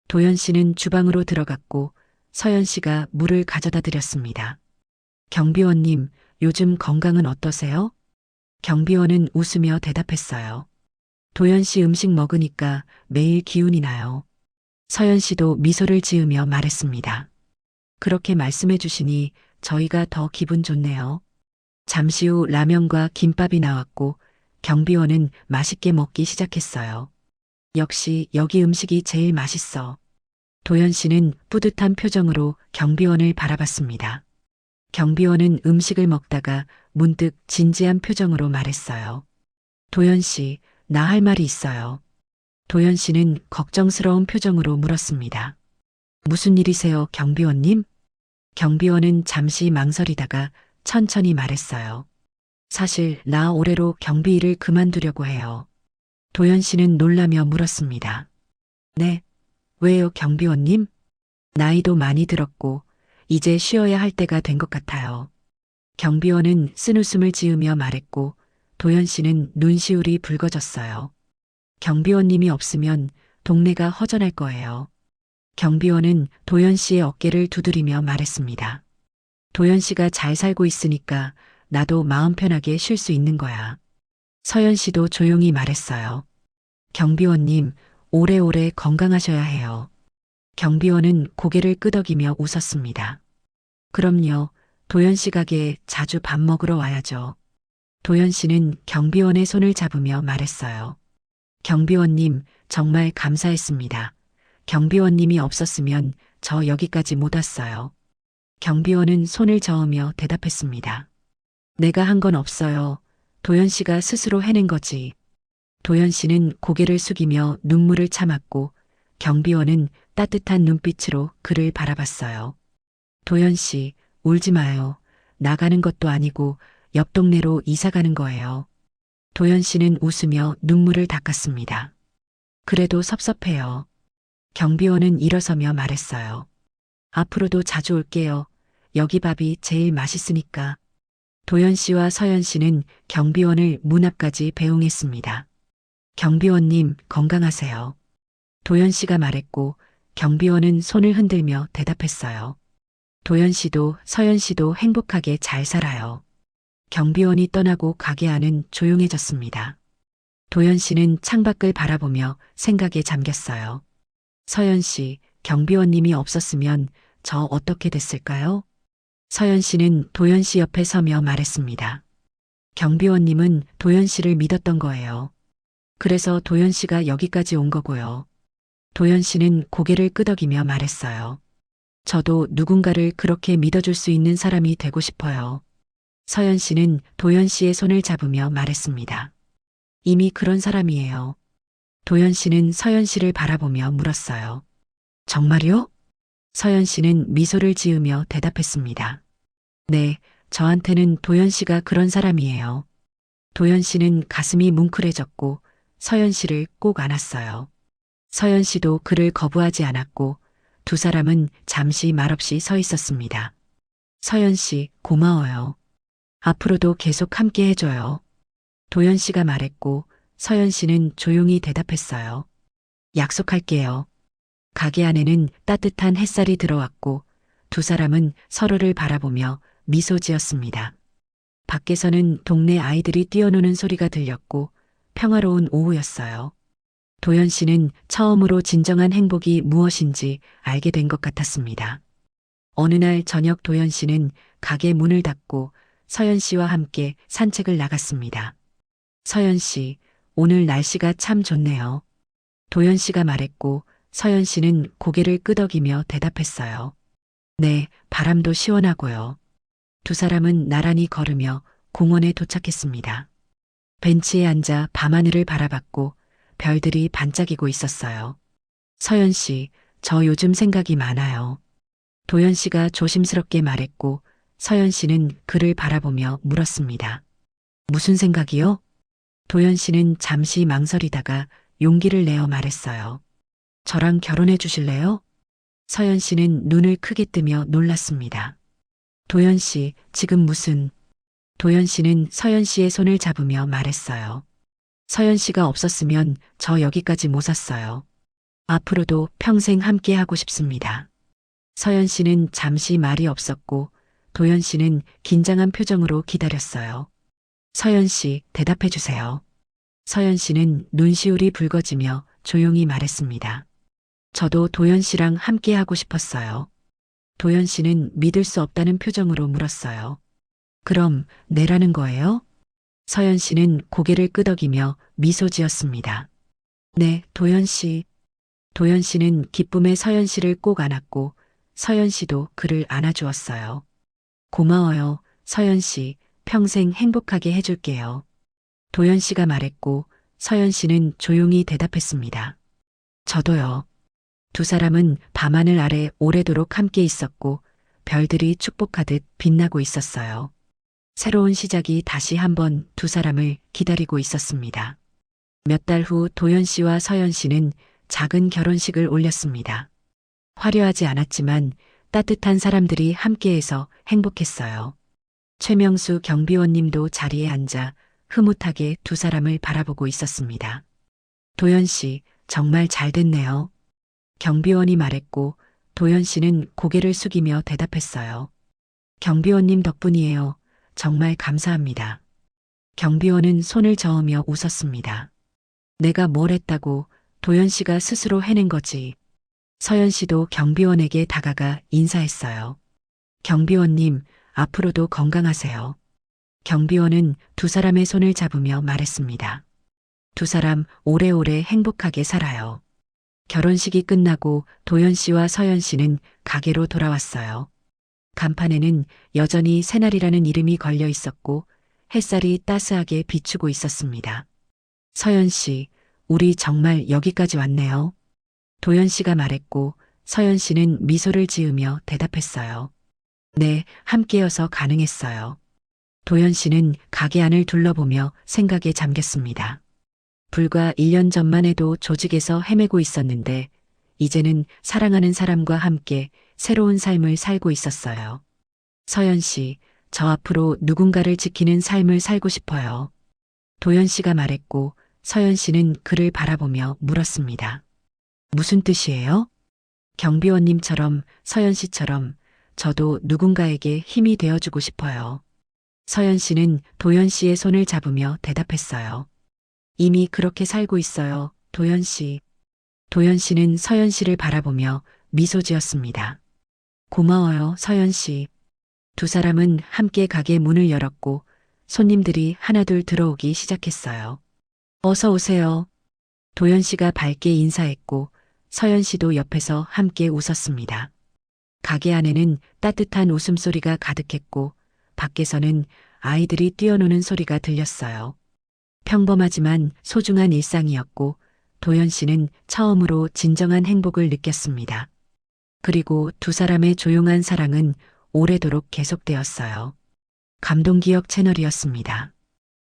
도연 씨는 주방으로 들어갔고 서연 씨가 물을 가져다 드렸습니다. 경비원님, 요즘 건강은 어떠세요? 경비원은 웃으며 대답했어요. 도연 씨 음식 먹으니까 매일 기운이 나요. 서연 씨도 미소를 지으며 말했습니다. 그렇게 말씀해 주시니 저희가 더 기분 좋네요. 잠시 후 라면과 김밥이 나왔고 경비원은 맛있게 먹기 시작했어요. 역시 여기 음식이 제일 맛있어. 도연 씨는 뿌듯한 표정으로 경비원을 바라봤습니다. 경비원은 음식을 먹다가 문득 진지한 표정으로 말했어요. 도연 씨, 나 할 말이 있어요. 도연 씨는 걱정스러운 표정으로 물었습니다. 무슨 일이세요, 경비원님? 경비원은 잠시 망설이다가 천천히 말했어요. 사실 나 올해로 경비 일을 그만두려고 해요. 도연 씨는 놀라며 물었습니다. 네, 왜요, 경비원님? 나이도 많이 들었고 이제 쉬어야 할 때가 된 것 같아요. 경비원은 쓴웃음을 지으며 말했고 도연 씨는 눈시울이 붉어졌어요. 경비원님이 없으면 동네가 허전할 거예요. 경비원은 도연 씨의 어깨를 두드리며 말했습니다. 도연 씨가 잘 살고 있으니까 나도 마음 편하게 쉴 수 있는 거야. 서연 씨도 조용히 말했어요. 경비원님, 오래오래 건강하셔야 해요. 경비원은 고개를 끄덕이며 웃었습니다. 그럼요, 도연 씨 가게에 자주 밥 먹으러 와야죠. 도연 씨는 경비원의 손을 잡으며 말했어요. 경비원님, 정말 감사했습니다. 경비원님이 없었으면 저 여기까지 못 왔어요. 경비원은 손을 저으며 대답했습니다. 내가 한 건 없어요. 도연 씨가 스스로 해낸 거지. 도연 씨는 고개를 숙이며 눈물을 참았고 경비원은 따뜻한 눈빛으로 그를 바라봤어요. 도연 씨, 울지 마요. 나가는 것도 아니고 옆 동네로 이사 가는 거예요. 도연 씨는 웃으며 눈물을 닦았습니다. 그래도 섭섭해요. 경비원은 일어서며 말했어요. 앞으로도 자주 올게요. 여기 밥이 제일 맛있으니까. 도연 씨와 서연 씨는 경비원을 문 앞까지 배웅했습니다. 경비원님, 건강하세요. 도연 씨가 말했고 경비원은 손을 흔들며 대답했어요. 도연 씨도 서연 씨도 행복하게 잘 살아요. 경비원이 떠나고 가게 안은 조용해졌습니다. 도연 씨는 창밖을 바라보며 생각에 잠겼어요. 서연 씨, 경비원님이 없었으면 저 어떻게 됐을까요? 서연 씨는 도연 씨 옆에 서며 말했습니다. 경비원님은 도연 씨를 믿었던 거예요. 그래서 도연 씨가 여기까지 온 거고요. 도연 씨는 고개를 끄덕이며 말했어요. 저도 누군가를 그렇게 믿어줄 수 있는 사람이 되고 싶어요. 서연 씨는 도연 씨의 손을 잡으며 말했습니다. 이미 그런 사람이에요. 도연 씨는 서연 씨를 바라보며 물었어요. 정말요? 서연 씨는 미소를 지으며 대답했습니다. 네, 저한테는 도연 씨가 그런 사람이에요. 도연 씨는 가슴이 뭉클해졌고 서연 씨를 꼭 안았어요. 서연 씨도 그를 거부하지 않았고 두 사람은 잠시 말없이 서 있었습니다. 서연 씨, 고마워요. 앞으로도 계속 함께 해줘요. 도연 씨가 말했고 서연 씨는 조용히 대답했어요. 약속할게요. 가게 안에는 따뜻한 햇살이 들어왔고 두 사람은 서로를 바라보며 미소 지었습니다. 밖에서는 동네 아이들이 뛰어노는 소리가 들렸고 평화로운 오후였어요. 도연 씨는 처음으로 진정한 행복이 무엇인지 알게 된 것 같았습니다. 어느 날 저녁 도연 씨는 가게 문을 닫고 서연 씨와 함께 산책을 나갔습니다. 서연 씨, 오늘 날씨가 참 좋네요. 도연 씨가 말했고 서연 씨는 고개를 끄덕이며 대답했어요. 네, 바람도 시원하고요. 두 사람은 나란히 걸으며 공원에 도착했습니다. 벤치에 앉아 밤하늘을 바라봤고 별들이 반짝이고 있었어요. 서연 씨, 저 요즘 생각이 많아요. 도연 씨가 조심스럽게 말했고 서연 씨는 그를 바라보며 물었습니다. 무슨 생각이요? 도연 씨는 잠시 망설이다가 용기를 내어 말했어요. 저랑 결혼해 주실래요? 서연 씨는 눈을 크게 뜨며 놀랐습니다. 도연 씨, 지금 무슨... 도연 씨는 서연 씨의 손을 잡으며 말했어요. 서연 씨가 없었으면 저 여기까지 못 왔어요. 앞으로도 평생 함께 하고 싶습니다. 서연 씨는 잠시 말이 없었고 도연 씨는 긴장한 표정으로 기다렸어요. 서연 씨, 대답해 주세요. 서연 씨는 눈시울이 붉어지며 조용히 말했습니다. 저도 도연 씨랑 함께 하고 싶었어요. 도연 씨는 믿을 수 없다는 표정으로 물었어요. 그럼 내라는 거예요? 서연 씨는 고개를 끄덕이며 미소 지었습니다. 네, 도연 씨. 도연 씨는 기쁨에 서연 씨를 꼭 안았고 서연 씨도 그를 안아주었어요. 고마워요, 서연 씨. 평생 행복하게 해줄게요. 도연 씨가 말했고 서연 씨는 조용히 대답했습니다. 저도요. 두 사람은 밤하늘 아래 오래도록 함께 있었고 별들이 축복하듯 빛나고 있었어요. 새로운 시작이 다시 한번 두 사람을 기다리고 있었습니다. 몇 달 후 도연 씨와 서연 씨는 작은 결혼식을 올렸습니다. 화려하지 않았지만 따뜻한 사람들이 함께해서 행복했어요. 최명수 경비원님도 자리에 앉아 흐뭇하게 두 사람을 바라보고 있었습니다. 도연 씨, 정말 잘 됐네요. 경비원이 말했고 도연 씨는 고개를 숙이며 대답했어요. 경비원님 덕분이에요. 정말 감사합니다. 경비원은 손을 저으며 웃었습니다. 내가 뭘 했다고 도연 씨가 스스로 해낸 거지. 서연 씨도 경비원에게 다가가 인사했어요. 경비원님, 앞으로도 건강하세요. 경비원은 두 사람의 손을 잡으며 말했습니다. 두 사람 오래오래 행복하게 살아요. 결혼식이 끝나고 도연 씨와 서연 씨는 가게로 돌아왔어요. 간판에는 여전히 새날이라는 이름이 걸려 있었고 햇살이 따스하게 비추고 있었습니다. 서연 씨, 우리 정말 여기까지 왔네요. 도연 씨가 말했고 서연 씨는 미소를 지으며 대답했어요. 네, 함께여서 가능했어요. 도연 씨는 가게 안을 둘러보며 생각에 잠겼습니다. 불과 1년 전만 해도 조직에서 헤매고 있었는데 이제는 사랑하는 사람과 함께 새로운 삶을 살고 있었어요. 서연 씨, 저 앞으로 누군가를 지키는 삶을 살고 싶어요. 도연 씨가 말했고 서연 씨는 그를 바라보며 물었습니다. 무슨 뜻이에요? 경비원님처럼 서연 씨처럼 저도 누군가에게 힘이 되어주고 싶어요. 서연 씨는 도연 씨의 손을 잡으며 대답했어요. 이미 그렇게 살고 있어요, 도연 씨. 도연 씨는 서연 씨를 바라보며 미소 지었습니다. 고마워요, 서연 씨. 두 사람은 함께 가게 문을 열었고 손님들이 하나둘 들어오기 시작했어요. 어서 오세요. 도연 씨가 밝게 인사했고 서연 씨도 옆에서 함께 웃었습니다. 가게 안에는 따뜻한 웃음소리가 가득했고 밖에서는 아이들이 뛰어노는 소리가 들렸어요. 평범하지만 소중한 일상이었고 도연 씨는 처음으로 진정한 행복을 느꼈습니다. 그리고 두 사람의 조용한 사랑은 오래도록 계속되었어요. 감동기억 채널이었습니다.